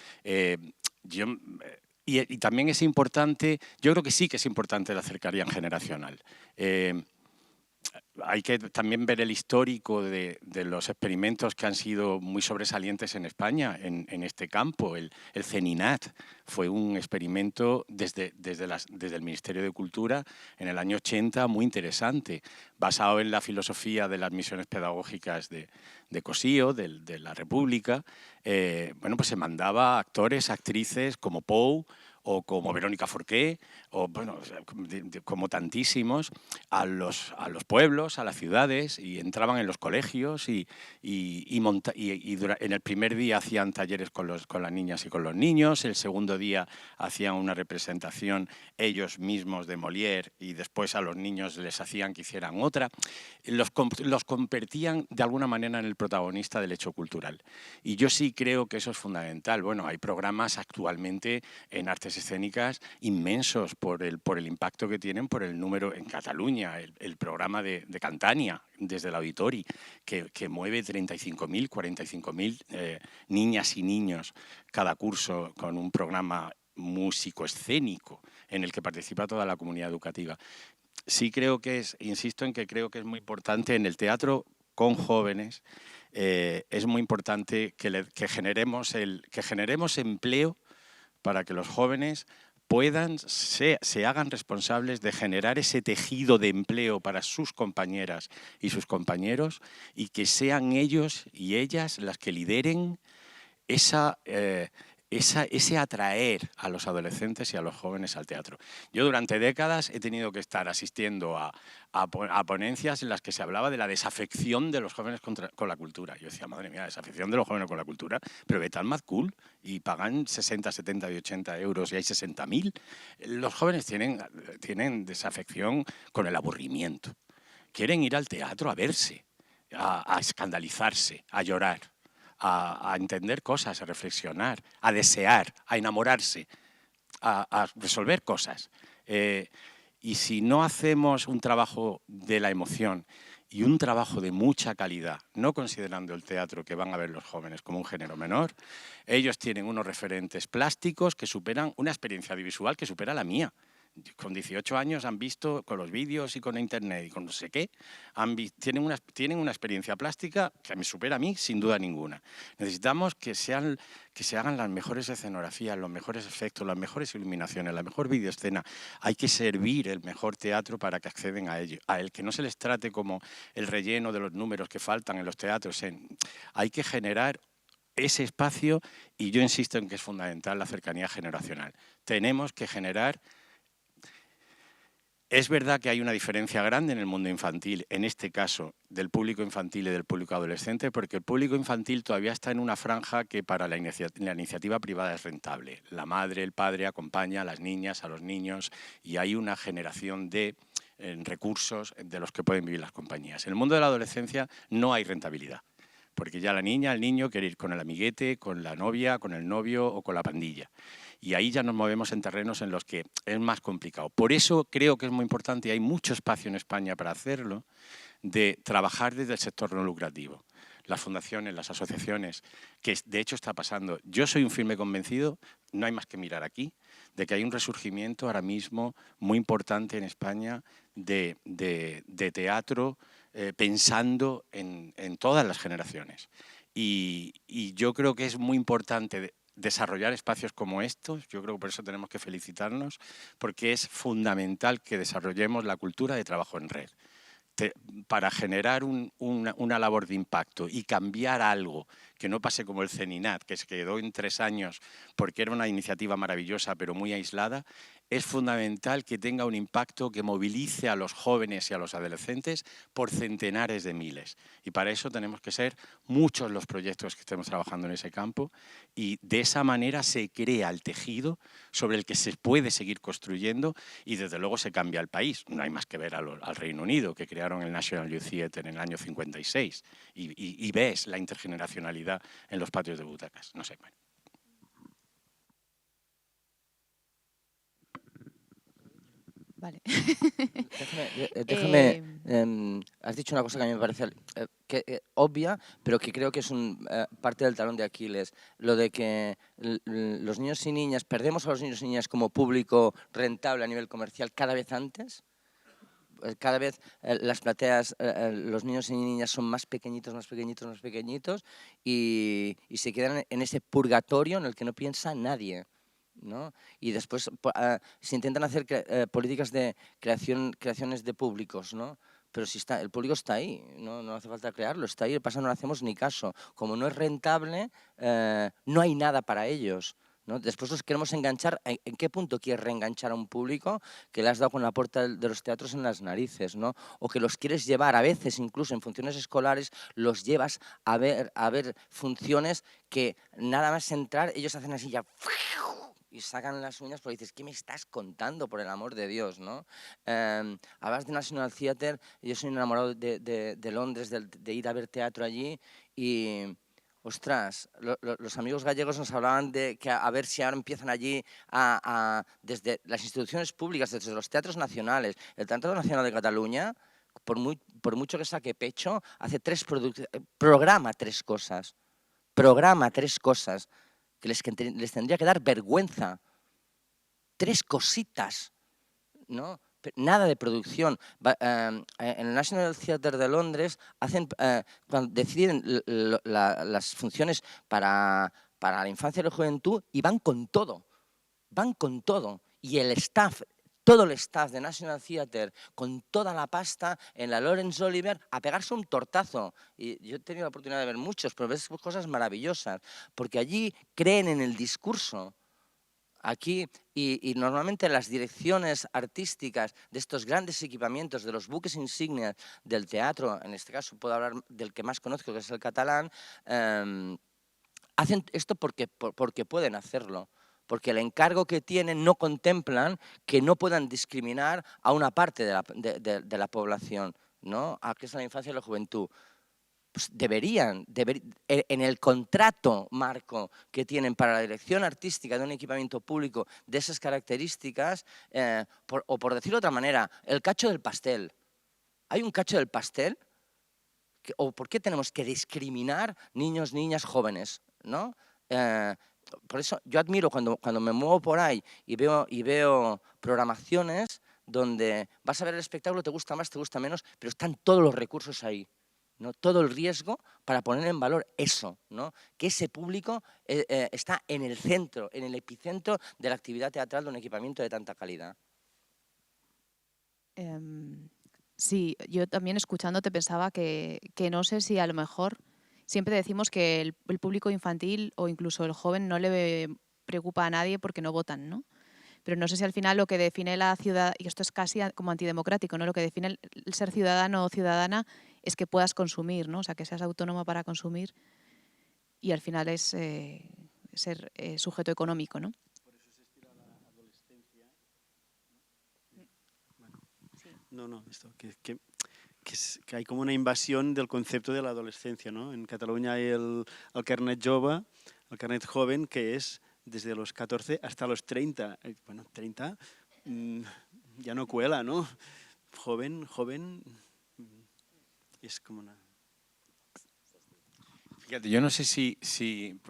Y también es importante, yo creo que sí que es importante la cercanía generacional. Hay que también ver el histórico de los experimentos que han sido muy sobresalientes en España en este campo. El CENINAT fue un experimento desde el Ministerio de Cultura en el año 80 muy interesante, basado en la filosofía de las misiones pedagógicas de Cosío, de la República. Bueno, pues se mandaba actores, actrices como Pou o como Verónica Forqué, o bueno, como tantísimos, a los pueblos, a las ciudades, y entraban en los colegios y en el primer día hacían talleres con las niñas y con los niños, el segundo día hacían una representación ellos mismos de Molière y después a los niños les hacían que hicieran otra. Los convertían de alguna manera en el protagonista del hecho cultural. Y yo sí creo que eso es fundamental. Bueno, hay programas actualmente en artes escénicas inmensos por el impacto que tienen, por el número en Cataluña, el programa de Cantania, desde el Auditori, que mueve 35.000, 45.000 niñas y niños cada curso con un programa músico-escénico en el que participa toda la comunidad educativa. Sí creo que insisto en que creo que es muy importante en el teatro con jóvenes, es muy importante que generemos empleo para que los jóvenes se hagan responsables de generar ese tejido de empleo para sus compañeras y sus compañeros y que sean ellos y ellas las que lideren ese atraer a los adolescentes y a los jóvenes al teatro. Yo durante décadas he tenido que estar asistiendo a ponencias en las que se hablaba de la desafección de los jóvenes con la cultura. Yo decía, madre mía, desafección de los jóvenes con la cultura, pero ve tan mad cool y pagan 60, 70 y 80 euros y hay 60.000. Los jóvenes tienen desafección con el aburrimiento. Quieren ir al teatro a verse, a escandalizarse, a llorar, a entender cosas, a reflexionar, a desear, a enamorarse, a resolver cosas. Y si no hacemos un trabajo de la emoción y un trabajo de mucha calidad, no considerando el teatro que van a ver los jóvenes como un género menor, ellos tienen unos referentes plásticos que superan una experiencia audiovisual que supera la mía. Con 18 años han visto, con los vídeos y con internet y con no sé qué, tienen una experiencia plástica que me supera a mí sin duda ninguna. Necesitamos que se hagan las mejores escenografías, los mejores efectos, las mejores iluminaciones, la mejor videoescena. Hay que servir el mejor teatro para que acceden a ello. A él, que no se les trate como el relleno de los números que faltan en los teatros. Hay que generar ese espacio y yo insisto en que es fundamental la cercanía generacional. Tenemos que generar... Es verdad que hay una diferencia grande en el mundo infantil, en este caso, del público infantil y del público adolescente, porque el público infantil todavía está en una franja que para la iniciativa privada es rentable. La madre, el padre acompaña a las niñas, a los niños, y hay una generación de recursos de los que pueden vivir las compañías. En el mundo de la adolescencia no hay rentabilidad, porque ya la niña, el niño quiere ir con el amiguete, con la novia, con el novio o con la pandilla. Y ahí ya nos movemos en terrenos en los que es más complicado. Por eso creo que es muy importante, y hay mucho espacio en España para hacerlo, de trabajar desde el sector no lucrativo. Las fundaciones, las asociaciones, que de hecho está pasando. Yo soy un firme convencido, no hay más que mirar aquí, de que hay un resurgimiento ahora mismo muy importante en España de teatro pensando en todas las generaciones. Y yo creo que es muy importante desarrollar espacios como estos. Yo creo que por eso tenemos que felicitarnos, porque es fundamental que desarrollemos la cultura de trabajo en red. Para generar una labor de impacto y cambiar algo, que no pase como el CENINAT, que se quedó en 3 años porque era una iniciativa maravillosa pero muy aislada, es fundamental que tenga un impacto que movilice a los jóvenes y a los adolescentes por centenares de miles. Y para eso tenemos que ser muchos los proyectos que estemos trabajando en ese campo y de esa manera se crea el tejido sobre el que se puede seguir construyendo y desde luego se cambia el país. No hay más que ver al Reino Unido, que crearon el National Youth Theatre en el año 56 y ves la intergeneracionalidad en los patios de butacas. No sé, bueno. Vale. Déjame, has dicho una cosa que a mí me parece obvia, pero que creo que es parte del talón de Aquiles, lo de que los niños y niñas, perdemos a los niños y niñas como público rentable a nivel comercial cada vez antes. Cada vez las plateas, los niños y niñas son más pequeñitos y se quedan en ese purgatorio en el que no piensa nadie, ¿no? Y después se intentan hacer políticas de creaciones de públicos, ¿no? Pero si el público está ahí, no hace falta crearlo, está ahí, pasa, no le hacemos ni caso. Como no es rentable, no hay nada para ellos, ¿no? Después los queremos enganchar. ¿En qué punto quieres reenganchar a un público que le has dado con la puerta de los teatros en las narices, ¿no? O que los quieres llevar, a veces incluso en funciones escolares, los llevas a ver funciones que nada más entrar, ellos hacen así ya y sacan las uñas porque dices, ¿qué me estás contando, por el amor de Dios, ¿no? Hablas de National Theatre, yo soy enamorado de Londres, de ir a ver teatro allí y... Ostras, los amigos gallegos nos hablaban de que a ver si ahora empiezan allí desde las instituciones públicas, desde los teatros nacionales. El Teatro Nacional de Cataluña, por mucho que saque pecho, hace programa tres cosas que les tendría que dar vergüenza. 3 cositas, ¿no? Nada de producción. En el National Theatre de Londres cuando deciden las funciones para la infancia y la juventud y van con todo. Y el staff, todo el staff de National Theatre, con toda la pasta en la Laurence Olivier, a pegarse un tortazo. Y yo he tenido la oportunidad de ver muchos, pero ves cosas maravillosas, porque allí creen en el discurso. Aquí, y normalmente las direcciones artísticas de estos grandes equipamientos, de los buques insignias del teatro, en este caso puedo hablar del que más conozco, que es el catalán, hacen esto porque pueden hacerlo. Porque el encargo que tienen no contemplan que no puedan discriminar a una parte de la población, ¿no? A que es la infancia y la juventud. Pues deberían, en el contrato marco que tienen para la dirección artística de un equipamiento público de esas características, o por decirlo de otra manera, el cacho del pastel. ¿Hay un cacho del pastel? ¿O por qué tenemos que discriminar niños, niñas, jóvenes, ¿no? Por eso yo admiro cuando me muevo por ahí y veo programaciones donde vas a ver el espectáculo, te gusta más, te gusta menos, pero están todos los recursos ahí, ¿no? Todo el riesgo para poner en valor eso, ¿no? Que ese público está en el centro, en el epicentro de la actividad teatral de un equipamiento de tanta calidad. Sí, yo también escuchándote pensaba que no sé si a lo mejor siempre decimos que el público infantil o incluso el joven no le preocupa a nadie porque no votan, ¿no? Pero no sé si al final lo que define la ciudad, y esto es casi como antidemocrático, ¿no? Lo que define el ser ciudadano o ciudadana es que puedas consumir, ¿no? O sea, que seas autónomo para consumir y al final es ser sujeto económico, ¿no? Por eso se estira la adolescencia. Bueno, no, esto, que hay como una invasión del concepto de la adolescencia, ¿no? En Cataluña hay el carnet jove, el carnet joven, que es desde los 14 hasta los 30. Bueno, 30 ya no cuela, ¿no? Joven, es como una... Fíjate, yo no sé si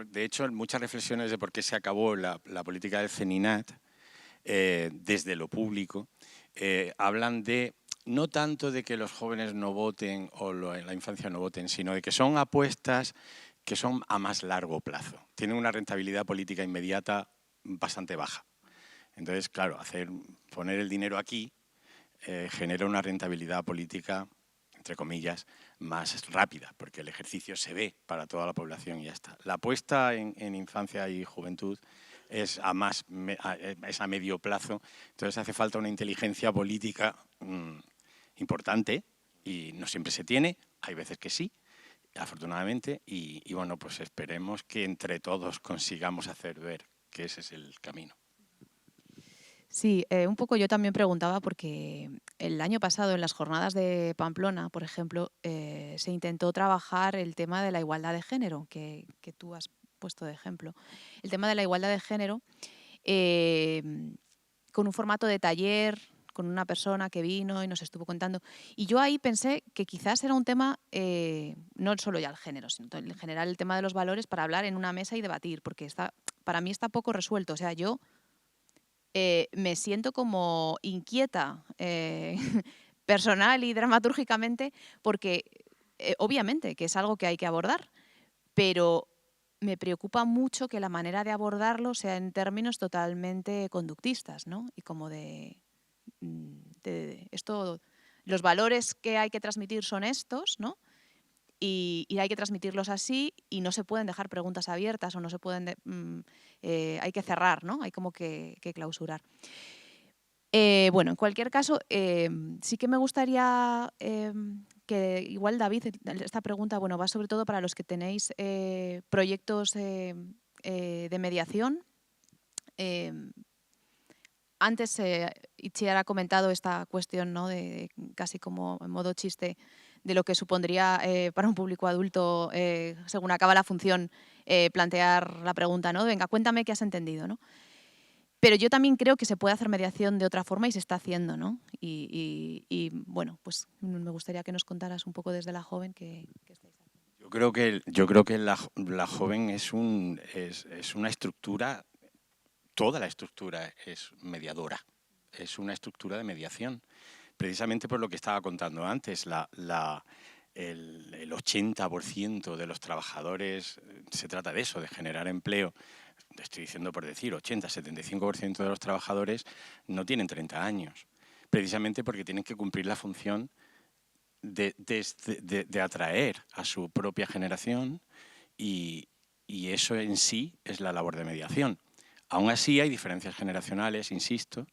de hecho, en muchas reflexiones de por qué se acabó la política del CENINAT, desde lo público, hablan de no tanto de que los jóvenes no voten o en la infancia no voten, sino de que son apuestas que son a más largo plazo. Tienen una rentabilidad política inmediata bastante baja. Entonces, claro, poner el dinero aquí genera una rentabilidad política, entre comillas, más rápida, porque el ejercicio se ve para toda la población y ya está. La apuesta en infancia y juventud es a medio plazo, entonces hace falta una inteligencia política importante y no siempre se tiene, hay veces que sí, afortunadamente, y bueno, pues esperemos que entre todos consigamos hacer ver que ese es el camino. Sí, un poco yo también preguntaba porque el año pasado en las jornadas de Pamplona, por ejemplo, se intentó trabajar el tema de la igualdad de género, que tú has puesto de ejemplo. El tema de la igualdad de género con un formato de taller, con una persona que vino y nos estuvo contando. Y yo ahí pensé que quizás era un tema, no solo ya el género, sino en general el tema de los valores para hablar en una mesa y debatir, porque para mí está poco resuelto. O sea, yo me siento como inquieta personal y dramatúrgicamente porque obviamente que es algo que hay que abordar, pero me preocupa mucho que la manera de abordarlo sea en términos totalmente conductistas, ¿no? Y como de esto, los valores que hay que transmitir son estos, ¿no? y hay que transmitirlos así y no se pueden dejar preguntas abiertas o no se pueden hay que cerrar, ¿no? Hay como que clausurar. Bueno, en cualquier caso, sí que me gustaría que igual, David, esta pregunta bueno, va sobre todo para los que tenéis proyectos de mediación. Antes Itziar ha comentado esta cuestión, ¿no? de casi como en modo chiste de lo que supondría para un público adulto, según acaba la función, plantear la pregunta, ¿no? Venga, cuéntame qué has entendido, ¿no? Pero yo también creo que se puede hacer mediación de otra forma y se está haciendo, ¿no? Y bueno, pues me gustaría que nos contaras un poco desde la joven qué estáis haciendo. Yo creo que la joven es una estructura, toda la estructura es mediadora, es una estructura de mediación. Precisamente por lo que estaba contando antes, el 80% de los trabajadores, se trata de eso, de generar empleo. Estoy diciendo por decir, 80-75% de los trabajadores no tienen 30 años, precisamente porque tienen que cumplir la función de atraer a su propia generación y eso en sí es la labor de mediación. Aún así hay diferencias generacionales, insisto,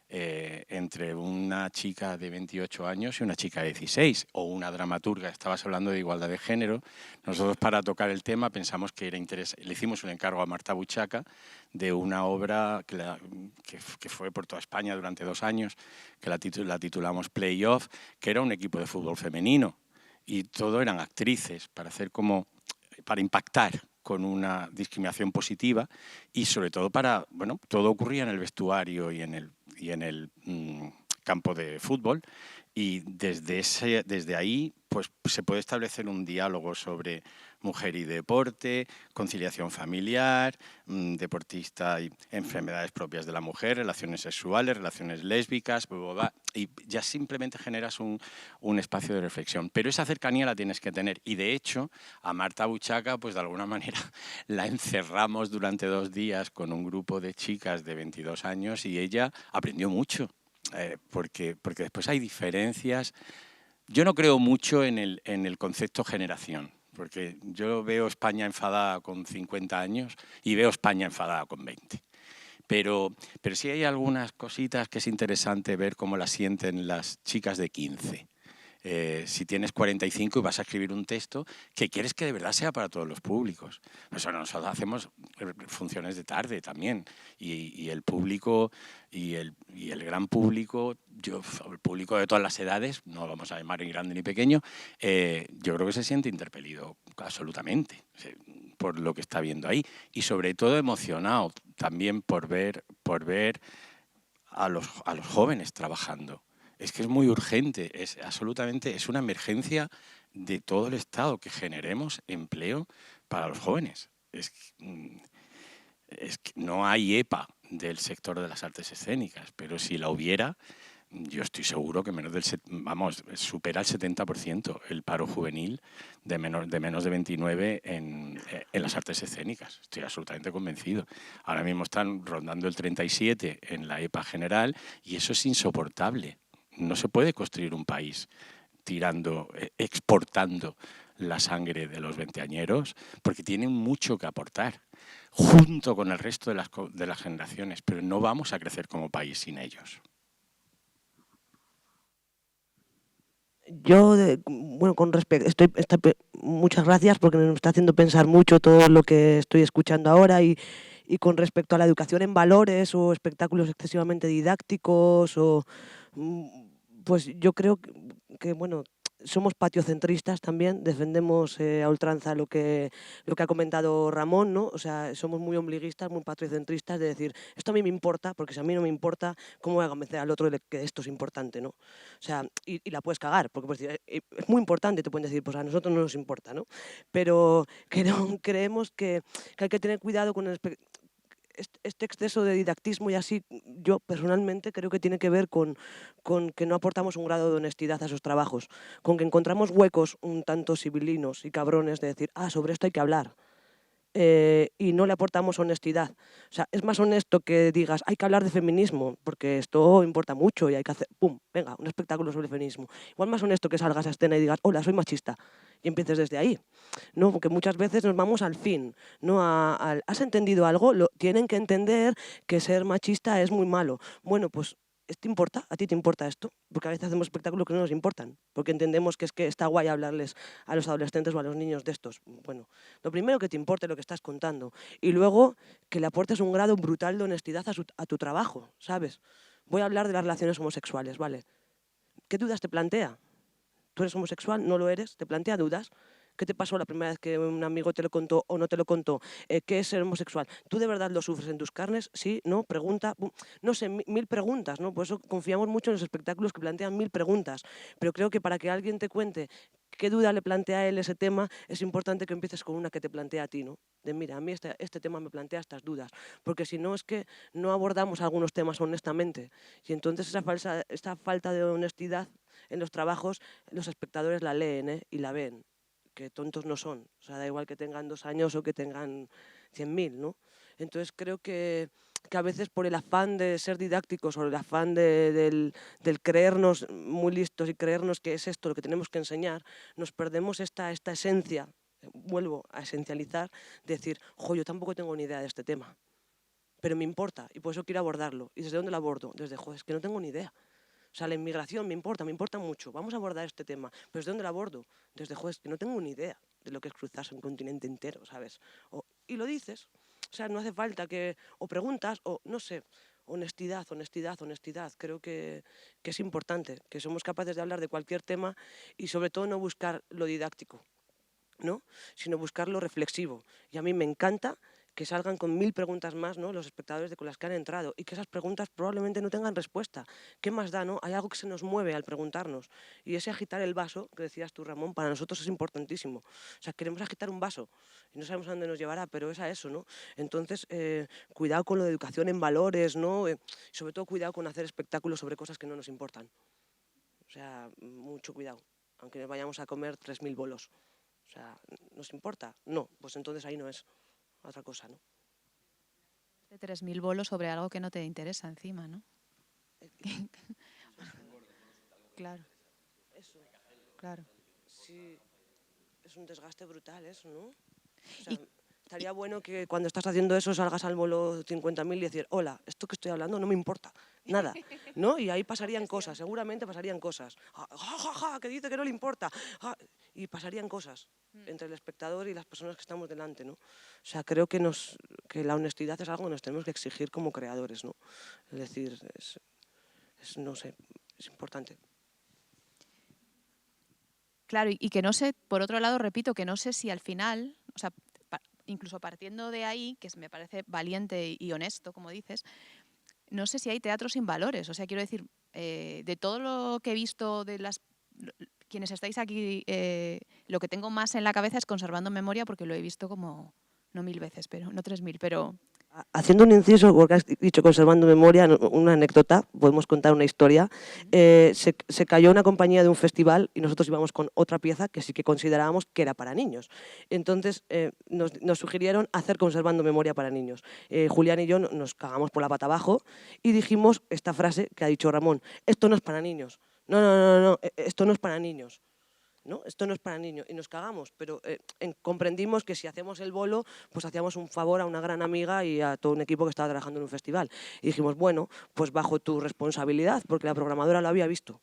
entre una chica de 28 años y una chica de 16, o una dramaturga. Estabas hablando de igualdad de género. Nosotros, para tocar el tema, pensamos que era interesante. Le hicimos un encargo a Marta Buchaca de una obra que fue por toda España durante 2 años, que la titulamos Playoff, que era un equipo de fútbol femenino, y todo eran actrices, para impactar con una discriminación positiva, y sobre todo bueno, todo ocurría en el vestuario y en el campo de fútbol, y desde ahí pues se puede establecer un diálogo sobre mujer y deporte, conciliación familiar, deportista y enfermedades propias de la mujer, relaciones sexuales, relaciones lésbicas, y ya simplemente generas un espacio de reflexión. Pero esa cercanía la tienes que tener, y de hecho a Marta Buchaca pues de alguna manera la encerramos durante 2 días con un grupo de chicas de 22 años y ella aprendió mucho, porque después hay diferencias. Yo no creo mucho en el concepto generación, porque yo veo España enfadada con 50 años y veo España enfadada con 20. Pero sí hay algunas cositas que es interesante ver cómo las sienten las chicas de 15. Si tienes 45 y vas a escribir un texto que quieres que de verdad sea para todos los públicos. Pues nosotros hacemos funciones de tarde también, y el público y el gran público, el público de todas las edades, no vamos a llamar ni grande ni pequeño, yo creo que se siente interpelido absolutamente por lo que está viendo ahí, y sobre todo emocionado también por ver a los jóvenes trabajando. Es que es muy urgente, es una emergencia de todo el Estado que generemos empleo para los jóvenes. Es que no hay EPA del sector de las artes escénicas, pero si la hubiera, yo estoy seguro que supera el 70% el paro juvenil de menos de 29 en las artes escénicas. Estoy absolutamente convencido. Ahora mismo están rondando el 37 en la EPA general, y eso es insoportable. No se puede construir un país exportando la sangre de los veinteañeros, porque tienen mucho que aportar, junto con el resto de las generaciones, pero no vamos a crecer como país sin ellos. Yo, bueno, con respecto, muchas gracias, porque me está haciendo pensar mucho todo lo que estoy escuchando ahora, y con respecto a la educación en valores o espectáculos excesivamente didácticos, pues yo creo que bueno, somos patiocentristas también, defendemos a ultranza lo que ha comentado Ramón, ¿no? O sea, somos muy ombliguistas, muy patiocentristas, de decir, esto a mí me importa, porque si a mí no me importa, ¿cómo voy a convencer al otro de que esto es importante, ¿no? O sea, y la puedes cagar, porque puedes decir, es muy importante, te pueden decir, pues a nosotros no nos importa, ¿no? Pero creemos que hay que tener cuidado con este exceso de didactismo, y así yo personalmente creo que tiene que ver con que no aportamos un grado de honestidad a esos trabajos, con que encontramos huecos un tanto sibilinos y cabrones de decir, sobre esto hay que hablar. y no le aportamos honestidad. O sea, es más honesto que digas, hay que hablar de feminismo, porque esto importa mucho y hay que hacer, ¡pum!, venga, un espectáculo sobre feminismo. Igual más honesto que salgas a escena y digas, hola, soy machista, y empieces desde ahí, ¿no? Porque muchas veces nos vamos al fin, ¿no? ¿Has entendido algo? Tienen que entender que ser machista es muy malo. Bueno, pues, ¿te importa? ¿A ti te importa esto? Porque a veces hacemos espectáculos que no nos importan, porque entendemos que es que está guay hablarles a los adolescentes o a los niños de estos. Bueno, lo primero que te importe lo que estás contando y luego que le aportes un grado brutal de honestidad a tu trabajo, ¿sabes? Voy a hablar de las relaciones homosexuales, ¿vale? ¿Qué dudas te plantea? ¿Tú eres homosexual? ¿No lo eres? ¿Te plantea dudas? ¿Qué te pasó la primera vez que un amigo te lo contó o no te lo contó? ¿Qué es ser homosexual? ¿Tú de verdad lo sufres en tus carnes? ¿Sí? ¿No? Pregunta. No sé, mil preguntas, ¿no? Por eso confiamos mucho en los espectáculos que plantean 1000 preguntas. Pero creo que para que alguien te cuente qué duda le plantea a él ese tema, es importante que empieces con una que te plantea a ti, ¿no? De mira, a mí este tema me plantea estas dudas. Porque si no, es que no abordamos algunos temas honestamente. Y entonces esa falta de honestidad en los trabajos, los espectadores la leen, y la ven. Que tontos no son, o sea, da igual que tengan 2 años o que tengan 100.000, ¿no? Entonces creo que a veces por el afán de ser didácticos o el afán del creernos muy listos y creernos que es esto lo que tenemos que enseñar, nos perdemos esta esencia, vuelvo a esencializar, de decir, jo, yo tampoco tengo ni idea de este tema, pero me importa y por eso quiero abordarlo. ¿Y desde dónde lo abordo? Desde, jo, es que no tengo ni idea. O sea, la inmigración me importa mucho. Vamos a abordar este tema. ¿Pero desde dónde lo abordo? Desde, joder, que no tengo ni idea de lo que es cruzarse un continente entero, ¿sabes? Y lo dices. O sea, no hace falta que o preguntas o, no sé, honestidad. Creo que es importante, que somos capaces de hablar de cualquier tema y sobre todo no buscar lo didáctico, ¿no? Sino buscar lo reflexivo. Y a mí me encanta que salgan con 1000 preguntas más, ¿no?, los espectadores con las que han entrado y que esas preguntas probablemente no tengan respuesta. ¿Qué más da, no? Hay algo que se nos mueve al preguntarnos y ese agitar el vaso, que decías tú, Ramón, para nosotros es importantísimo. O sea, queremos agitar un vaso y no sabemos a dónde nos llevará, pero es a eso, ¿no? Entonces, cuidado con lo de educación en valores, ¿no? Sobre todo cuidado con hacer espectáculos sobre cosas que no nos importan. O sea, mucho cuidado, aunque nos vayamos a comer 3000 bolos. O sea, ¿nos importa? No, pues entonces ahí no es otra cosa, ¿no? De 3000 bolos sobre algo que no te interesa encima, ¿no? Claro. Eso. Claro. Sí, es un desgaste brutal eso, ¿no? O sea, estaría bueno que cuando estás haciendo eso salgas al bolo 50.000 y decir, hola, esto que estoy hablando no me importa, nada, ¿no? Y ahí pasarían cosas, seguramente pasarían cosas. ¡Ja, ja, ja! Que dice que no le importa. ¡Ja! Y pasarían cosas entre el espectador y las personas que estamos delante, ¿no? O sea, creo que la honestidad es algo que nos tenemos que exigir como creadores, ¿no? Es decir, no sé, es importante. Claro, y que no sé, por otro lado, repito, que no sé si al final, o sea, incluso partiendo de ahí, que me parece valiente y honesto, como dices, no sé si hay teatro sin valores. O sea, quiero decir, de todo lo que he visto de quienes estáis aquí, lo que tengo más en la cabeza es Conservando Memoria, porque lo he visto como, no 1000 veces, pero no 3000, pero... Haciendo un inciso, porque has dicho Conservando Memoria, una anécdota, podemos contar una historia. Se cayó una compañía de un festival y nosotros íbamos con otra pieza que sí que considerábamos que era para niños. Entonces nos sugirieron hacer Conservando Memoria para niños. Julián y yo nos cagamos por la pata abajo y dijimos esta frase que ha dicho Ramón, esto no es para niños. No, esto no es para niños. ¿No? Esto no es para niños y nos cagamos, pero comprendimos que si hacemos el bolo, pues hacíamos un favor a una gran amiga y a todo un equipo que estaba trabajando en un festival. Y dijimos, bueno, pues bajo tu responsabilidad, porque la programadora lo había visto.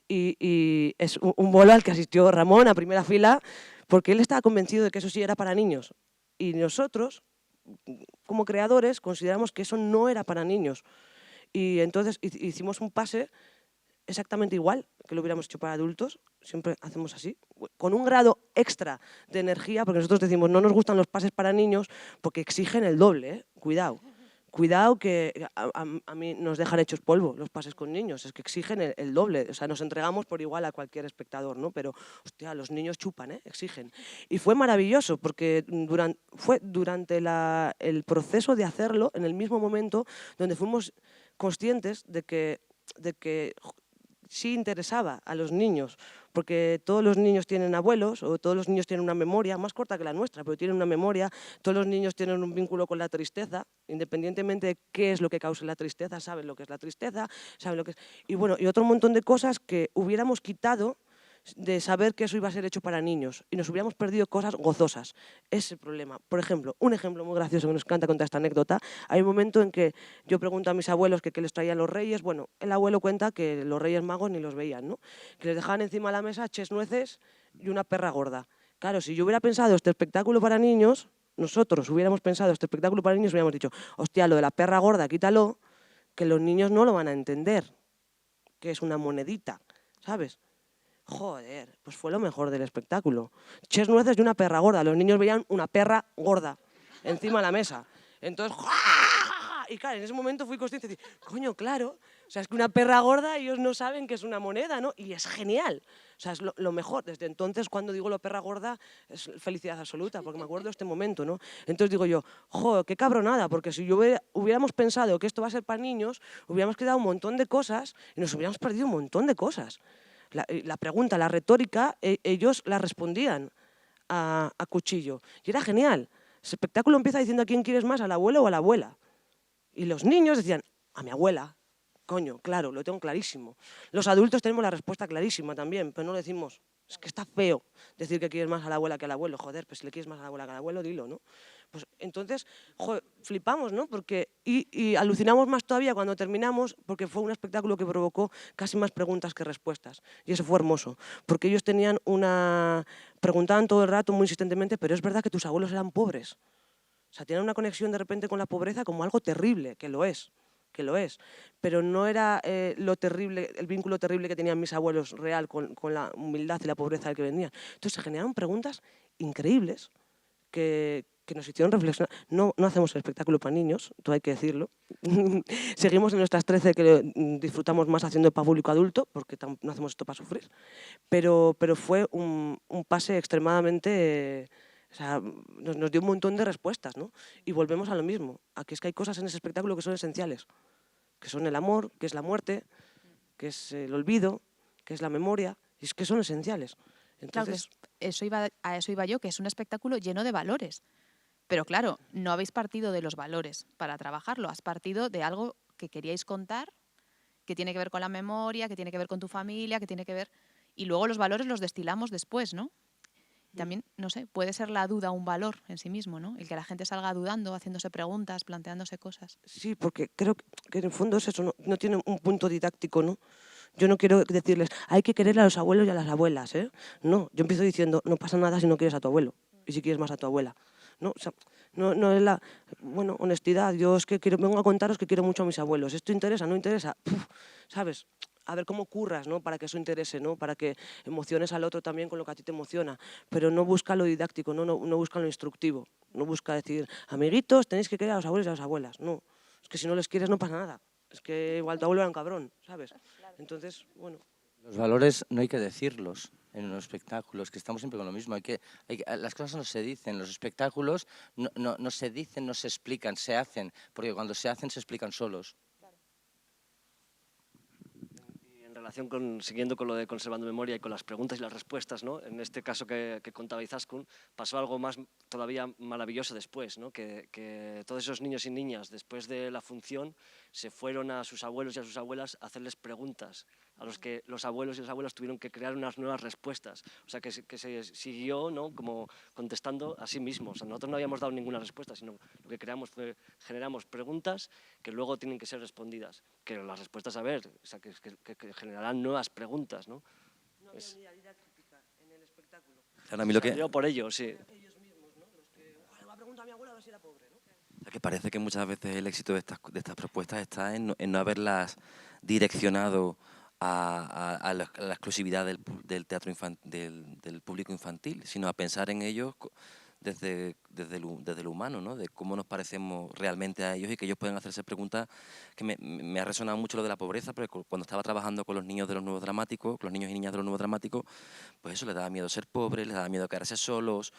Y es un bolo al que asistió Ramón a primera fila, porque él estaba convencido de que eso sí era para niños. Y nosotros, como creadores, consideramos que eso no era para niños. Y entonces hicimos un pase exactamente igual que lo hubiéramos hecho para adultos, siempre hacemos así, con un grado extra de energía, porque nosotros decimos no nos gustan los pases para niños porque exigen el doble, ¿eh? Cuidado que a mí nos dejan hechos polvo los pases con niños, es que exigen el doble, o sea, nos entregamos por igual a cualquier espectador, ¿no? Pero, hostia, los niños chupan, exigen. Y fue maravilloso, porque fue durante el proceso de hacerlo, en el mismo momento donde fuimos conscientes de que sí interesaba a los niños, porque todos los niños tienen abuelos o todos los niños tienen una memoria, más corta que la nuestra, pero tienen una memoria, todos los niños tienen un vínculo con la tristeza, independientemente de qué es lo que cause la tristeza, saben lo que es la tristeza, saben lo que es... Y bueno, y otro montón de cosas que hubiéramos quitado de saber que eso iba a ser hecho para niños y nos hubiéramos perdido cosas gozosas. Ese es el problema. Por ejemplo, un ejemplo muy gracioso que nos encanta contar esta anécdota, hay un momento en que yo pregunto a mis abuelos que qué les traían los reyes, bueno, el abuelo cuenta que los reyes magos ni los veían, ¿no? Que les dejaban encima de la mesa nueces y una perra gorda. Claro, si yo hubiera pensado este espectáculo para niños, nosotros hubiéramos pensado este espectáculo para niños, hubiéramos dicho, hostia, lo de la perra gorda, quítalo, que los niños no lo van a entender, que es una monedita, ¿sabes? Joder, pues fue lo mejor del espectáculo. Nueces y una perra gorda. Los niños veían una perra gorda encima de la mesa. Entonces, ¡ja! Y claro, en ese momento fui consciente de decir, coño, claro, o sea, es que una perra gorda ellos no saben que es una moneda, ¿no? Y es genial. O sea, es lo mejor. Desde entonces, cuando digo la perra gorda, es felicidad absoluta, porque me acuerdo de este momento, ¿no? Entonces digo yo, jo, qué cabronada, porque si hubiéramos pensado que esto va a ser para niños, hubiéramos quedado un montón de cosas y nos hubiéramos perdido un montón de cosas. La pregunta, la retórica, ellos la respondían a cuchillo. Y era genial. El espectáculo empieza diciendo a quién quieres más, al abuelo o a la abuela. Y los niños decían, a mi abuela. Coño, claro, lo tengo clarísimo. Los adultos tenemos la respuesta clarísima también, pero no le decimos, es que está feo decir que quieres más a la abuela que al abuelo. Joder, pues si le quieres más a la abuela que al abuelo, dilo, ¿no? Pues entonces, joder, flipamos, ¿no? Porque, y alucinamos más todavía cuando terminamos, porque fue un espectáculo que provocó casi más preguntas que respuestas. Y eso fue hermoso, porque ellos preguntaban todo el rato muy insistentemente, pero es verdad que tus abuelos eran pobres. O sea, tienen una conexión de repente con la pobreza como algo terrible, que lo es, pero no era lo terrible, el vínculo terrible que tenían mis abuelos real con la humildad y la pobreza al que venían. Entonces se generaron preguntas increíbles que nos hicieron reflexionar. No hacemos el espectáculo para niños, todo hay que decirlo. Seguimos en nuestras 13 que disfrutamos más haciendo para público adulto, porque no hacemos esto para sufrir. Pero fue un pase extremadamente... o sea, nos dio un montón de respuestas, ¿no? Y volvemos a lo mismo, a que es que hay cosas en ese espectáculo que son esenciales, que son el amor, que es la muerte, que es el olvido, que es la memoria, y es que son esenciales. Entonces, claro, a eso iba yo, que es un espectáculo lleno de valores. Pero claro, no habéis partido de los valores para trabajarlo, has partido de algo que queríais contar, que tiene que ver con la memoria, que tiene que ver con tu familia, que tiene que ver... Y luego los valores los destilamos después, ¿no? También, no sé, puede ser la duda un valor en sí mismo, ¿no? El que la gente salga dudando, haciéndose preguntas, planteándose cosas. sí, porque creo que en el fondo es eso, no tiene un punto didáctico, ¿no? Yo no quiero decirles, hay que querer a los abuelos y a las abuelas, ¿eh? No, yo empiezo diciendo, no pasa nada si no quieres a tu abuelo y si quieres más a tu abuela. No, o sea, no es la, bueno, honestidad. Yo es que vengo a contaros que quiero mucho a mis abuelos. ¿Esto interesa? ¿No interesa? Puf, ¿sabes? A ver cómo curras, ¿no? Para que eso interese, ¿no? Para que emociones al otro también con lo que a ti te emociona. Pero no busca lo didáctico, no busca lo instructivo. No busca decir, amiguitos, tenéis que querer a los abuelos y a las abuelas. No, es que si no les quieres no pasa nada. Es que igual tu abuelo era un cabrón, ¿sabes? Entonces, bueno. Los valores no hay que decirlos en los espectáculos, que estamos siempre con lo mismo. Las cosas no se dicen, los espectáculos no se dicen, no se explican, se hacen, porque cuando se hacen se explican solos. Siguiendo con lo de conservando memoria y con las preguntas y las respuestas, ¿no? En este caso que contaba Izaskun, pasó algo más todavía maravilloso después, ¿no? Que todos esos niños y niñas, después de la función, se fueron a sus abuelos y a sus abuelas a hacerles preguntas, a los que los abuelos y las abuelas tuvieron que crear unas nuevas respuestas. O sea, que se siguió, ¿no? Como contestando a sí mismos. O sea, nosotros no habíamos dado ninguna respuesta, sino lo que generamos preguntas que luego tienen que ser respondidas. Que las respuestas, a ver, o sea, que generarán nuevas preguntas, ¿no? No había unidad didáctica en el espectáculo. Claro, a mí lo que... Salió por ello, sí. Ellos mismos, ¿no? Los que, le voy a preguntar a mi abuela a ver si era pobre, ¿no? O sea, que parece que muchas veces el éxito de estas propuestas está en no haberlas direccionado a la exclusividad del teatro del público infantil, sino a pensar en ellos desde lo humano, ¿no? De cómo nos parecemos realmente a ellos y que ellos pueden hacerse preguntas. Que me ha resonado mucho lo de la pobreza, porque cuando estaba trabajando con los niños de los nuevos dramáticos, con los niños y niñas de los nuevos dramáticos, pues eso, les daba miedo ser pobres, les daba miedo quedarse solos.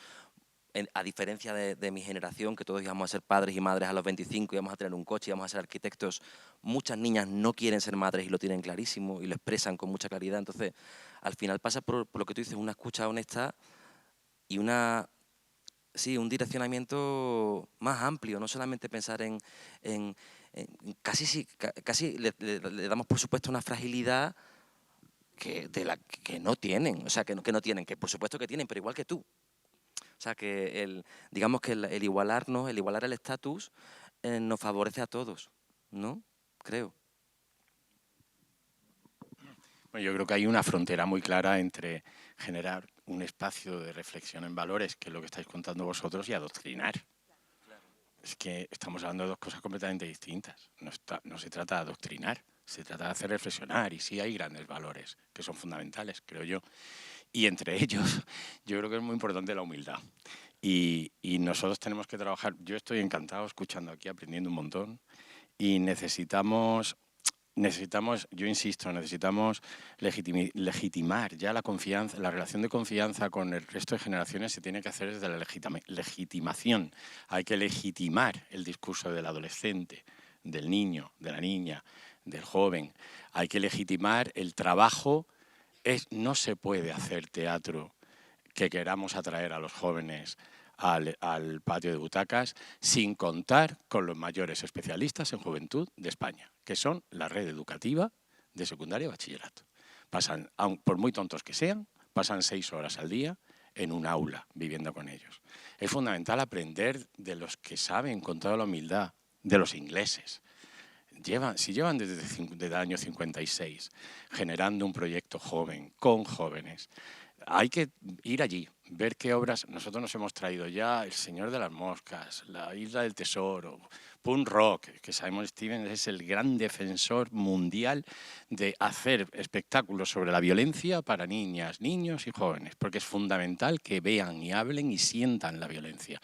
a diferencia de mi generación, que todos íbamos a ser padres y madres a los 25, íbamos a tener un coche, íbamos a ser arquitectos, muchas niñas no quieren ser madres y lo tienen clarísimo y lo expresan con mucha claridad. Entonces, al final pasa por lo que tú dices, una escucha honesta y un direccionamiento más amplio, no solamente pensar en casi le damos por supuesto una fragilidad que no tienen, o sea, que no tienen, que por supuesto que tienen, pero igual que tú. O sea, que digamos que el igualarnos, el igualar el estatus, nos favorece a todos, ¿no? Creo. Bueno, yo creo que hay una frontera muy clara entre generar un espacio de reflexión en valores, que es lo que estáis contando vosotros, y adoctrinar. Es que estamos hablando de dos cosas completamente distintas. No se trata de adoctrinar, se trata de hacer reflexionar. Y sí hay grandes valores que son fundamentales, creo yo. Y entre ellos, yo creo que es muy importante la humildad. Y nosotros tenemos que trabajar. Yo estoy encantado escuchando aquí, aprendiendo un montón. Y necesitamos, yo insisto, necesitamos legitimar ya la confianza, la relación de confianza con el resto de generaciones se tiene que hacer desde la legitimación. Hay que legitimar el discurso del adolescente, del niño, de la niña, del joven. Hay que legitimar el trabajo. No se puede hacer teatro que queramos atraer a los jóvenes al patio de butacas sin contar con los mayores especialistas en juventud de España, que son la red educativa de secundaria y bachillerato. Pasan, por muy tontos que sean, pasan 6 horas al día en un aula viviendo con ellos. Es fundamental aprender de los que saben con toda la humildad, de los ingleses. Si llevan desde el año 56 generando un proyecto joven, con jóvenes, hay que ir allí, ver qué obras. Nosotros nos hemos traído ya El Señor de las Moscas, La Isla del Tesoro, Punk Rock, que Simon Stevens es el gran defensor mundial de hacer espectáculos sobre la violencia para niñas, niños y jóvenes, porque es fundamental que vean y hablen y sientan la violencia.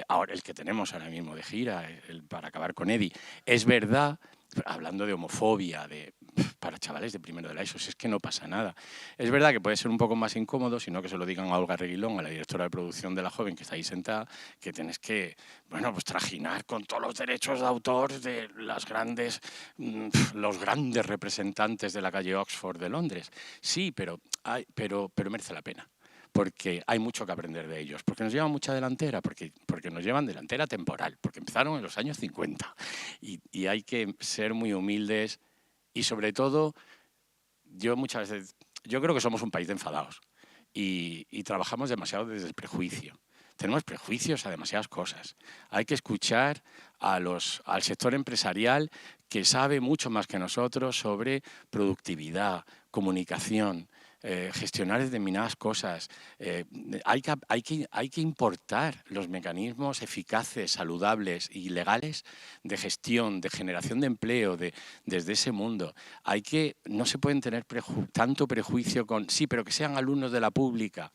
Ahora, el que tenemos ahora mismo de gira, para acabar con Eddie, es verdad, hablando de homofobia, para chavales de primero de la ESO, es que no pasa nada. Es verdad que puede ser un poco más incómodo, sino que se lo digan a Olga Reguilón, a la directora de producción de La Joven, que está ahí sentada, que tienes que, pues trajinar con todos los derechos de autor de los grandes representantes de la calle Oxford de Londres. Sí, pero merece la pena. Porque hay mucho que aprender de ellos, porque nos llevan mucha delantera, porque nos llevan delantera temporal, porque empezaron en los años 50 y hay que ser muy humildes y sobre todo yo creo que somos un país de enfadados y trabajamos demasiado desde el prejuicio. Tenemos prejuicios a demasiadas cosas. Hay que escuchar al sector empresarial que sabe mucho más que nosotros sobre productividad, comunicación, gestionar determinadas cosas. Hay que importar los mecanismos eficaces, saludables y legales de gestión, de generación de empleo desde ese mundo. No se pueden tener tanto prejuicio con, sí, pero que sean alumnos de la pública.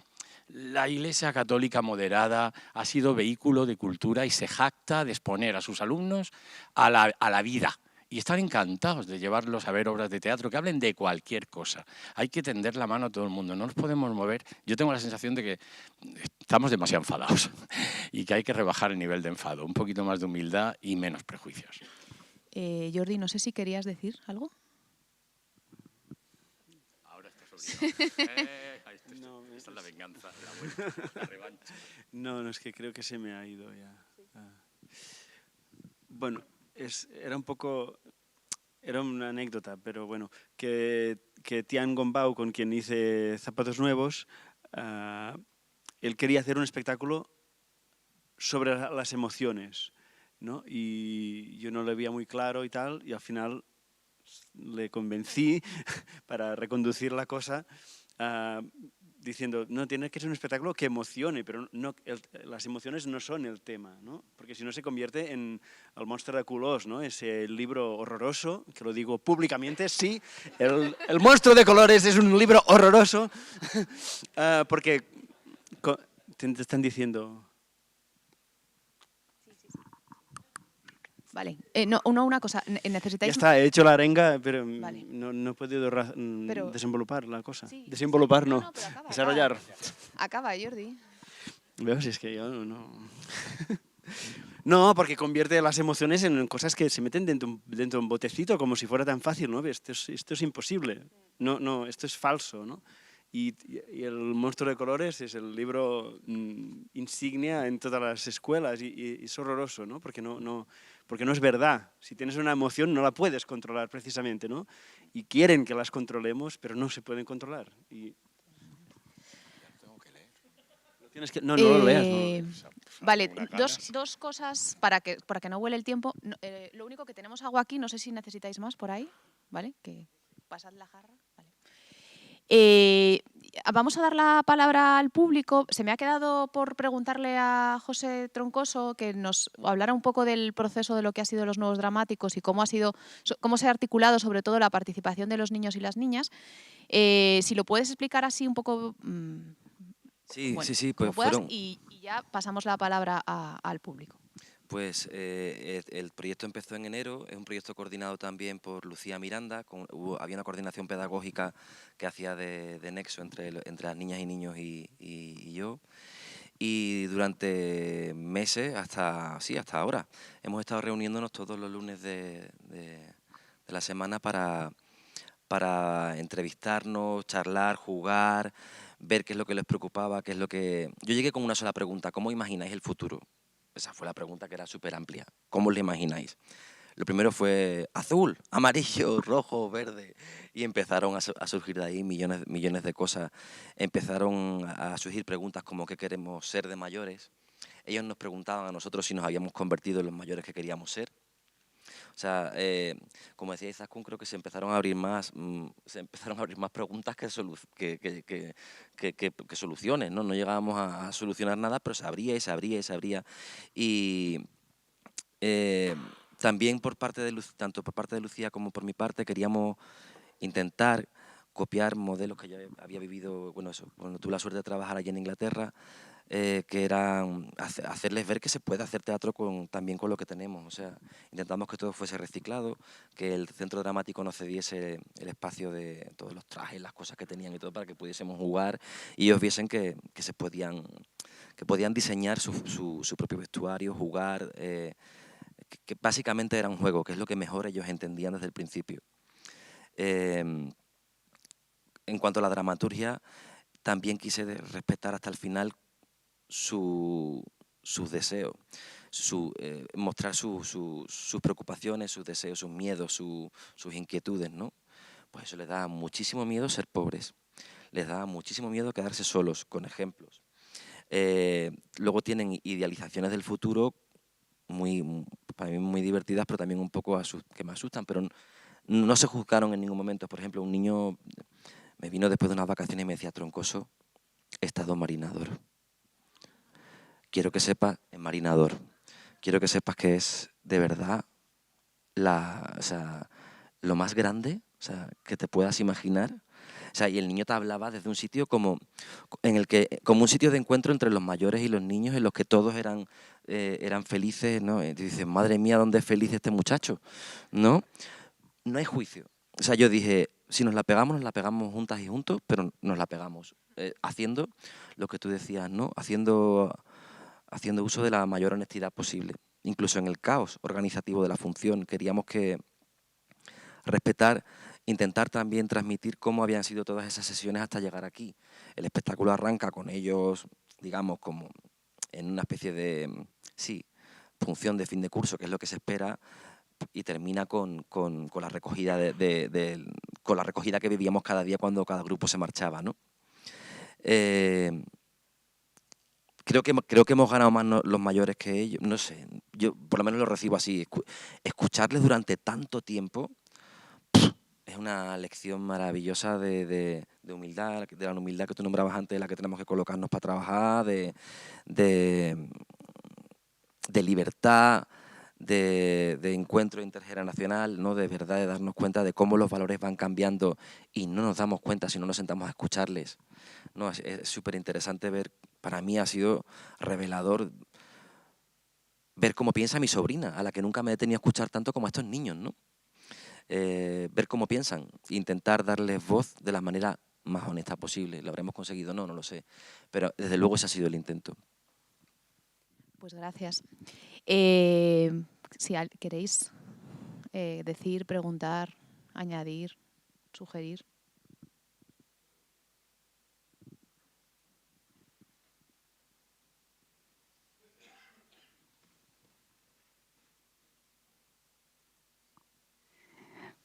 La Iglesia Católica moderada ha sido vehículo de cultura y se jacta de exponer a sus alumnos a la vida. Y están encantados de llevarlos a ver obras de teatro que hablen de cualquier cosa. Hay que tender la mano a todo el mundo, no nos podemos mover. Yo tengo la sensación de que estamos demasiado enfadados y que hay que rebajar el nivel de enfado, un poquito más de humildad y menos prejuicios. Jordi, no sé si querías decir algo. Ahora estás obligado. Esta es la venganza, la vuelta, la revancha. No, es que creo que se me ha ido ya. Bueno, era una anécdota, pero bueno, que Tian Gombau, con quien hice Zapatos Nuevos, él quería hacer un espectáculo sobre las emociones, ¿no? Y yo no lo veía muy claro y tal, y al final le convencí para reconducir la cosa, diciendo, no, tiene que ser un espectáculo que emocione, pero no, las emociones no son el tema, ¿no? Porque si no se convierte en El monstruo de colors, ¿no? Ese libro horroroso, que lo digo públicamente, sí, el monstruo de colores es un libro horroroso, porque te están diciendo... Vale, una cosa, necesitáis... Ya está, he hecho la arenga, pero vale. no he podido desenvolupar la cosa. Sí, Desenvolupar, sí. no, Pero acaba, desarrollar. Acaba, Jordi. ¿Ves? Es que yo no... No, porque convierte las emociones en cosas que se meten dentro de un botecito como si fuera tan fácil, ¿no? Esto es imposible, no, esto es falso, ¿no? Y El monstruo de colores es el libro insignia en todas las escuelas y es horroroso, ¿no? Porque no es verdad. Si tienes una emoción no la puedes controlar precisamente, ¿no? Y quieren que las controlemos, pero no se pueden controlar. No lo leas. Vale, dos cosas para que no huele el tiempo. Lo único que tenemos agua aquí, no sé si necesitáis más por ahí, ¿vale? Que pasad la jarra. Vale. Vamos a dar la palabra al público. Se me ha quedado por preguntarle a José Troncoso que nos hablara un poco del proceso de lo que ha sido los Nuevos Dramáticos y cómo se ha articulado sobre todo la participación de los niños y las niñas. Si lo puedes explicar así un poco... Sí, bueno, sí, como pues puedas, fueron... y ya pasamos la palabra al público. Pues el proyecto empezó en enero, es un proyecto coordinado también por Lucía Miranda, había una coordinación pedagógica que hacía de nexo entre las niñas y niños y yo. Y durante meses, hasta ahora, hemos estado reuniéndonos todos los lunes de la semana para entrevistarnos, charlar, jugar, ver qué es lo que les preocupaba, qué es lo que... Yo llegué con una sola pregunta: ¿cómo imagináis el futuro? Esa fue la pregunta, que era súper amplia. ¿Cómo lo imagináis? Lo primero fue azul, amarillo, rojo, verde, y empezaron a surgir de ahí millones de cosas. Empezaron a surgir preguntas como ¿qué queremos ser de mayores? Ellos nos preguntaban a nosotros si nos habíamos convertido en los mayores que queríamos ser. O sea, como decía Izaskun, creo que se empezaron a abrir más preguntas que soluciones, ¿no? No llegábamos a solucionar nada, pero se abría y se abría y se abría. Y también tanto por parte de Lucía como por mi parte, queríamos intentar copiar modelos que yo había vivido, bueno, tuve la suerte de trabajar allí en Inglaterra, que eran hacerles ver que se puede hacer teatro también con lo que tenemos. O sea, intentamos que todo fuese reciclado, que el centro dramático nos cediese el espacio de todos los trajes, las cosas que tenían y todo, para que pudiésemos jugar y ellos viesen que podían diseñar su propio vestuario, jugar, que básicamente era un juego, que es lo que mejor ellos entendían desde el principio. En cuanto a la dramaturgia, también quise respetar hasta el final sus deseos, mostrar sus preocupaciones, sus deseos, sus miedos, sus inquietudes, ¿no? Pues eso les da muchísimo miedo ser pobres, les da muchísimo miedo quedarse solos, con ejemplos. Luego tienen idealizaciones del futuro para mí muy divertidas, pero también un poco que me asustan, pero no se juzgaron en ningún momento. Por ejemplo, un niño me vino después de unas vacaciones y me decía: Troncoso, he estado marinador. Quiero que sepas, en marinador, quiero que sepas que es de verdad lo más grande, o sea, que te puedas imaginar. O sea, y el niño te hablaba desde un sitio como un sitio de encuentro entre los mayores y los niños, en los que todos eran felices, ¿no? Y dices, madre mía, ¿dónde es feliz este muchacho? ¿No? No hay juicio. O sea, yo dije, si nos la pegamos juntas y juntos, pero nos la pegamos haciendo lo que tú decías, ¿no? Haciendo uso de la mayor honestidad posible, incluso en el caos organizativo de la función. Queríamos intentar también transmitir cómo habían sido todas esas sesiones hasta llegar aquí. El espectáculo arranca con ellos, digamos, como en una especie de, función de fin de curso, que es lo que se espera, y termina con la recogida con la recogida que vivíamos cada día cuando cada grupo se marchaba, ¿no? Creo que hemos ganado más los mayores que ellos, no sé, yo por lo menos lo recibo así. Escucharles durante tanto tiempo es una lección maravillosa de humildad, de la humildad que tú nombrabas antes, de la que tenemos que colocarnos para trabajar, de libertad, de encuentro intergeneracional, ¿no? De verdad, de darnos cuenta de cómo los valores van cambiando y no nos damos cuenta si no nos sentamos a escucharles, ¿no? Es súper interesante ver, para mí ha sido revelador ver cómo piensa mi sobrina, a la que nunca me he detenido a escuchar tanto como a estos niños, ¿no? Ver cómo piensan, intentar darles voz de la manera más honesta posible. ¿Lo habremos conseguido? No lo sé, pero desde luego ese ha sido el intento. Pues gracias. Si queréis decir, preguntar, añadir, sugerir.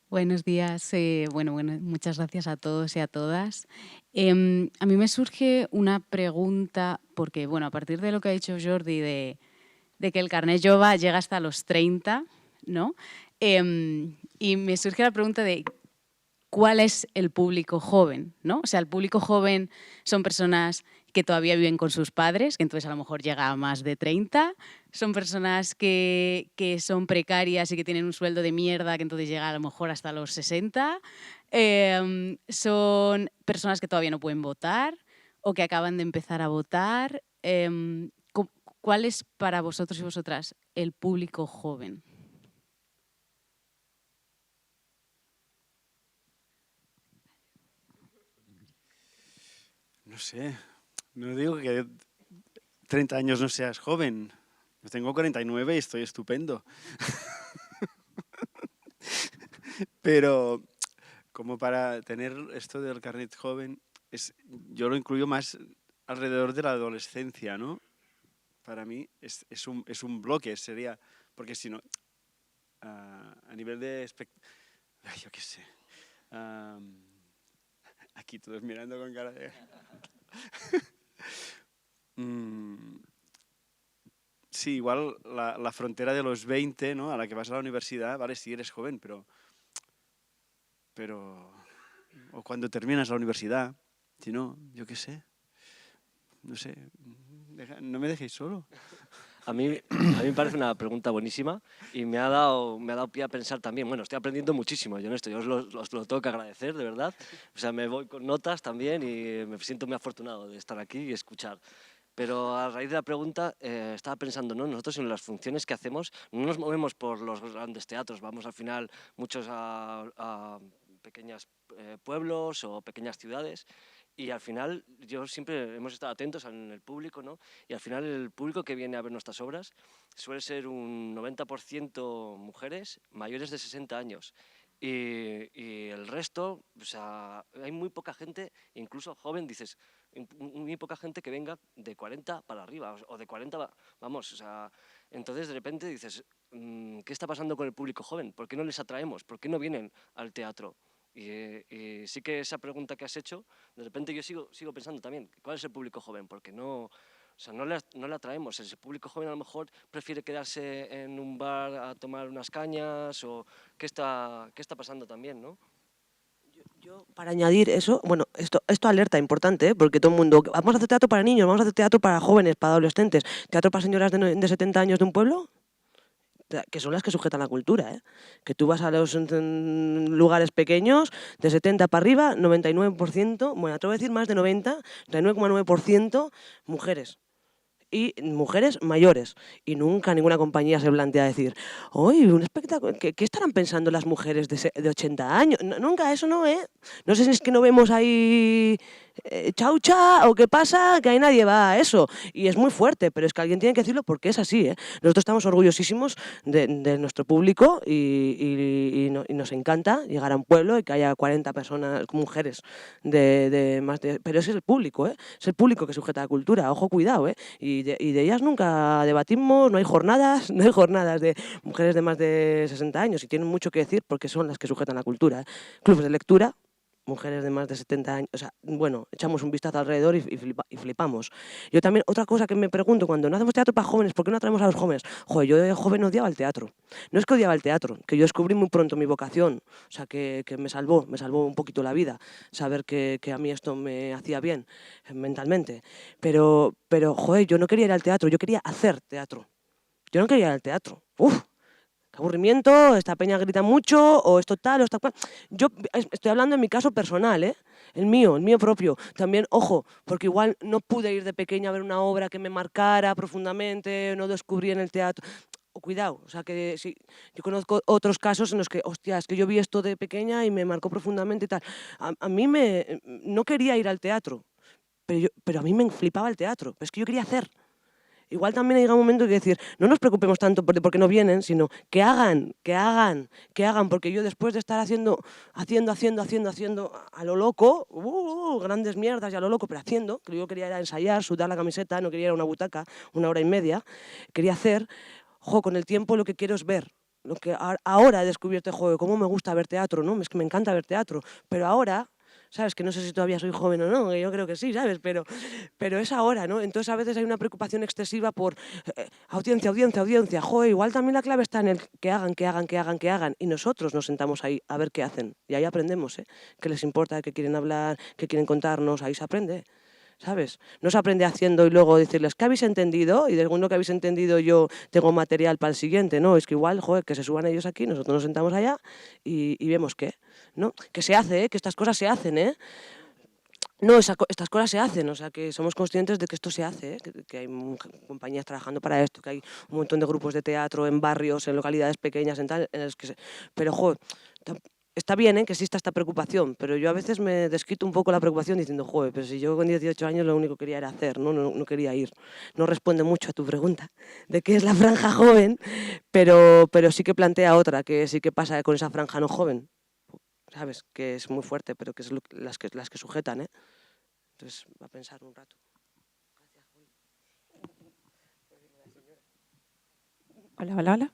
Buenos días. Bueno, muchas gracias a todos y a todas. A mí me surge una pregunta, porque bueno, a partir de lo que ha dicho Jordi, de que el carnet jove llega hasta los 30, ¿no? Y me surge la pregunta de ¿cuál es el público joven? ¿No? O sea, el público joven son personas que todavía viven con sus padres, que entonces a lo mejor llega a más de 30. Son personas que son precarias y que tienen un sueldo de mierda, que entonces llega a lo mejor hasta los 60. Son personas que todavía no pueden votar o que acaban de empezar a votar. ¿Cuál es para vosotros y vosotras el público joven? No sé, no digo que 30 años no seas joven. Yo tengo 49 y estoy estupendo. Pero como para tener esto del carnet joven, yo lo incluyo más alrededor de la adolescencia, ¿no? Para mí es un bloque, sería, porque si no, a nivel de... yo qué sé. Aquí todos mirando con cara de... Sí, igual la frontera de los 20, ¿no? A la que vas a la universidad, vale, sí eres joven, pero o cuando terminas la universidad, si no, yo qué sé, no sé, no me dejéis solo. A mí me parece una pregunta buenísima y me ha dado pie a pensar también. Bueno, estoy aprendiendo muchísimo, yo en esto, yo os lo tengo que agradecer, de verdad. O sea, me voy con notas también y me siento muy afortunado de estar aquí y escuchar. Pero a raíz de la pregunta estaba pensando, ¿no? Nosotros en las funciones que hacemos no nos movemos por los grandes teatros, vamos al final muchos a pequeños pueblos o pequeñas ciudades. Y al final, yo siempre hemos estado atentos en el público, ¿no? Y al final el público que viene a ver nuestras obras suele ser un 90% mujeres mayores de 60 años. Y el resto, o sea, hay muy poca gente, incluso joven, dices, muy poca gente que venga de 40 para arriba, o de 40, vamos, o sea, entonces de repente dices, ¿qué está pasando con el público joven? ¿Por qué no les atraemos? ¿Por qué no vienen al teatro? Y sí que esa pregunta que has hecho, de repente yo sigo pensando también, ¿cuál es el público joven? Porque no le atraemos. Ese público joven a lo mejor prefiere quedarse en un bar a tomar unas cañas o qué está pasando también, ¿no? Yo, para añadir eso, bueno, esto alerta importante, porque todo el mundo, vamos a hacer teatro para niños, vamos a hacer teatro para jóvenes, para adolescentes, teatro para señoras de 70 años de un pueblo, que son las que sujetan la cultura, ¿eh? Que tú vas a los lugares pequeños, de 70 para arriba, 99%, bueno, te voy a decir más de 90, 99,9% mujeres. Y mujeres mayores. Y nunca ninguna compañía se plantea decir, ¡oye, un espectáculo! ¿Qué estarán pensando las mujeres de 80 años? Nunca, eso no, ¿eh? No sé si es que no vemos ahí chaucha o qué pasa, que ahí nadie va a eso. Y es muy fuerte, pero es que alguien tiene que decirlo porque es así, ¿eh? Nosotros estamos orgullosísimos de nuestro público y nos encanta llegar a un pueblo y que haya 40 personas, mujeres de más de... Pero ese es el público, ¿eh? Es el público que sujeta la cultura, ojo, cuidado, ¿eh? Y de ellas nunca debatimos, no hay jornadas de mujeres de más de 60 años y tienen mucho que decir porque son las que sujetan la cultura, ¿eh? Clubes de lectura, mujeres de más de 70 años, o sea, bueno, echamos un vistazo alrededor y flipamos. Yo también, otra cosa que me pregunto, cuando no hacemos teatro para jóvenes, ¿por qué no atraemos a los jóvenes? Joder, yo de joven odiaba el teatro. No es que odiaba el teatro, que yo descubrí muy pronto mi vocación, o sea, que me salvó un poquito la vida, saber que a mí esto me hacía bien mentalmente. Pero, joder, yo no quería ir al teatro, yo quería hacer teatro. Yo no quería ir al teatro. ¡Uf! ¡Qué aburrimiento! Esta peña grita mucho, o esto tal, o esta cual. Yo estoy hablando en mi caso personal, ¿eh? El mío propio. También, ojo, porque igual no pude ir de pequeña a ver una obra que me marcara profundamente, no descubrí en el teatro. Cuidado, o sea que sí, yo conozco otros casos en los que, hostia, es que yo vi esto de pequeña y me marcó profundamente y tal. A mí no quería ir al teatro, pero a mí me flipaba el teatro, pero es que yo quería hacer. Igual también llega un momento que decir, no nos preocupemos tanto porque no vienen, sino que hagan, porque yo después de estar haciendo a lo loco, grandes mierdas y a lo loco, pero haciendo, que yo quería era ensayar, sudar la camiseta, no quería ir a una butaca, 1 hora y media, quería hacer, con el tiempo lo que quiero es ver. Lo que ahora he descubierto, cómo me gusta ver teatro, ¿no? Es que me encanta ver teatro, pero ahora, ¿sabes? Que no sé si todavía soy joven o no, yo creo que sí, ¿sabes? Pero es ahora, ¿no? Entonces a veces hay una preocupación excesiva por audiencia, igual también la clave está en el que hagan, y nosotros nos sentamos ahí a ver qué hacen, y ahí aprendemos, qué les importa, qué quieren hablar, qué quieren contarnos, ahí se aprende. ¿Sabes? No se aprende haciendo y luego decirles, ¿qué habéis entendido? Y según lo que habéis entendido yo tengo material para el siguiente, ¿no? Es que igual, que se suban ellos aquí, nosotros nos sentamos allá y vemos qué, ¿no? Que se hace, que estas cosas se hacen, ¿eh? No, estas cosas se hacen, o sea, que somos conscientes de que esto se hace, que hay compañías trabajando para esto, que hay un montón de grupos de teatro en barrios, en localidades pequeñas, en tal, en los que pero, está bien, que exista esta preocupación, pero yo a veces me desquito un poco la preocupación diciendo, pero si yo con 18 años lo único que quería era hacer, no quería ir. No responde mucho a tu pregunta de qué es la franja joven, pero sí que plantea otra, que sí que pasa con esa franja no joven, ¿sabes? Que es muy fuerte, pero que es las que sujetan, ¿eh? Entonces, va a pensar un rato. Hola.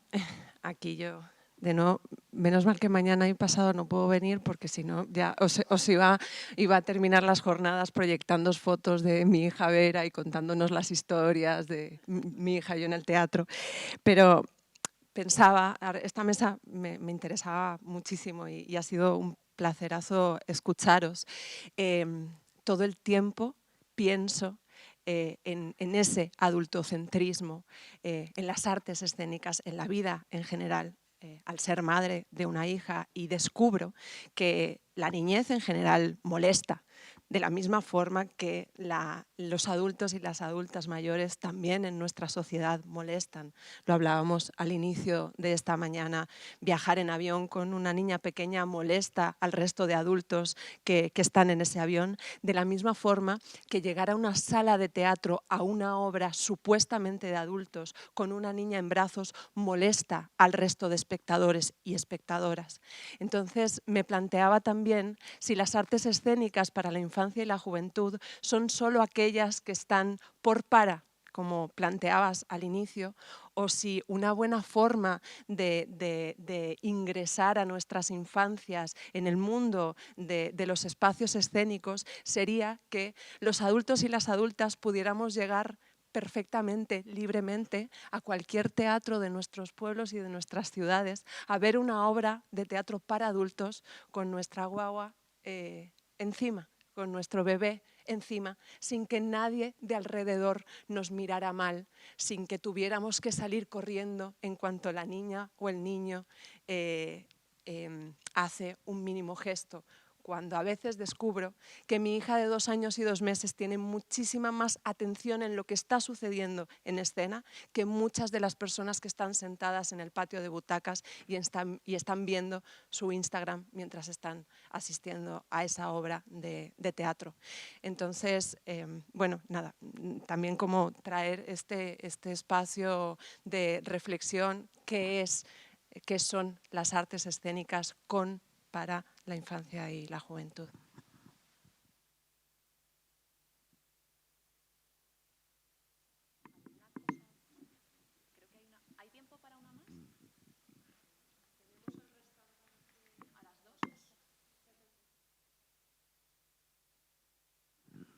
Aquí yo. De nuevo, menos mal que mañana y pasado no puedo venir porque si no ya os iba a terminar las jornadas proyectando fotos de mi hija Vera y contándonos las historias de mi hija y yo en el teatro. Pero pensaba, esta mesa me interesaba muchísimo y ha sido un placerazo escucharos. Todo el tiempo pienso en ese adultocentrismo, en las artes escénicas, en la vida en general. Al ser madre de una hija y descubro que la niñez en general molesta, de la misma forma que los adultos y las adultas mayores también en nuestra sociedad molestan. Lo hablábamos al inicio de esta mañana, viajar en avión con una niña pequeña molesta al resto de adultos que están en ese avión, de la misma forma que llegar a una sala de teatro, a una obra supuestamente de adultos, con una niña en brazos, molesta al resto de espectadores y espectadoras. Entonces me planteaba también si las artes escénicas para la infancia y la juventud son solo aquellas que están como planteabas al inicio, o si una buena forma de ingresar a nuestras infancias en el mundo de los espacios escénicos sería que los adultos y las adultas pudiéramos llegar perfectamente, libremente, a cualquier teatro de nuestros pueblos y de nuestras ciudades, a ver una obra de teatro para adultos con nuestra guagua encima, con nuestro bebé encima, sin que nadie de alrededor nos mirara mal, sin que tuviéramos que salir corriendo en cuanto la niña o el niño hace un mínimo gesto. Cuando a veces descubro que mi hija de 2 años y 2 meses tiene muchísima más atención en lo que está sucediendo en escena que muchas de las personas que están sentadas en el patio de butacas y están viendo su Instagram mientras están asistiendo a esa obra de teatro. Entonces, nada, también como traer este espacio de reflexión, qué son las artes escénicas para la infancia y la juventud. ¿Hay tiempo para una más?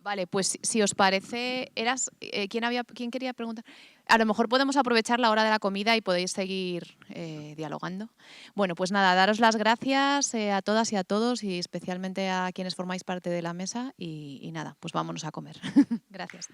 Vale, pues si os parece, ¿quién quería preguntar? A lo mejor podemos aprovechar la hora de la comida y podéis seguir dialogando. Bueno, pues nada, daros las gracias a todas y a todos y especialmente a quienes formáis parte de la mesa y nada, pues vámonos a comer. Gracias.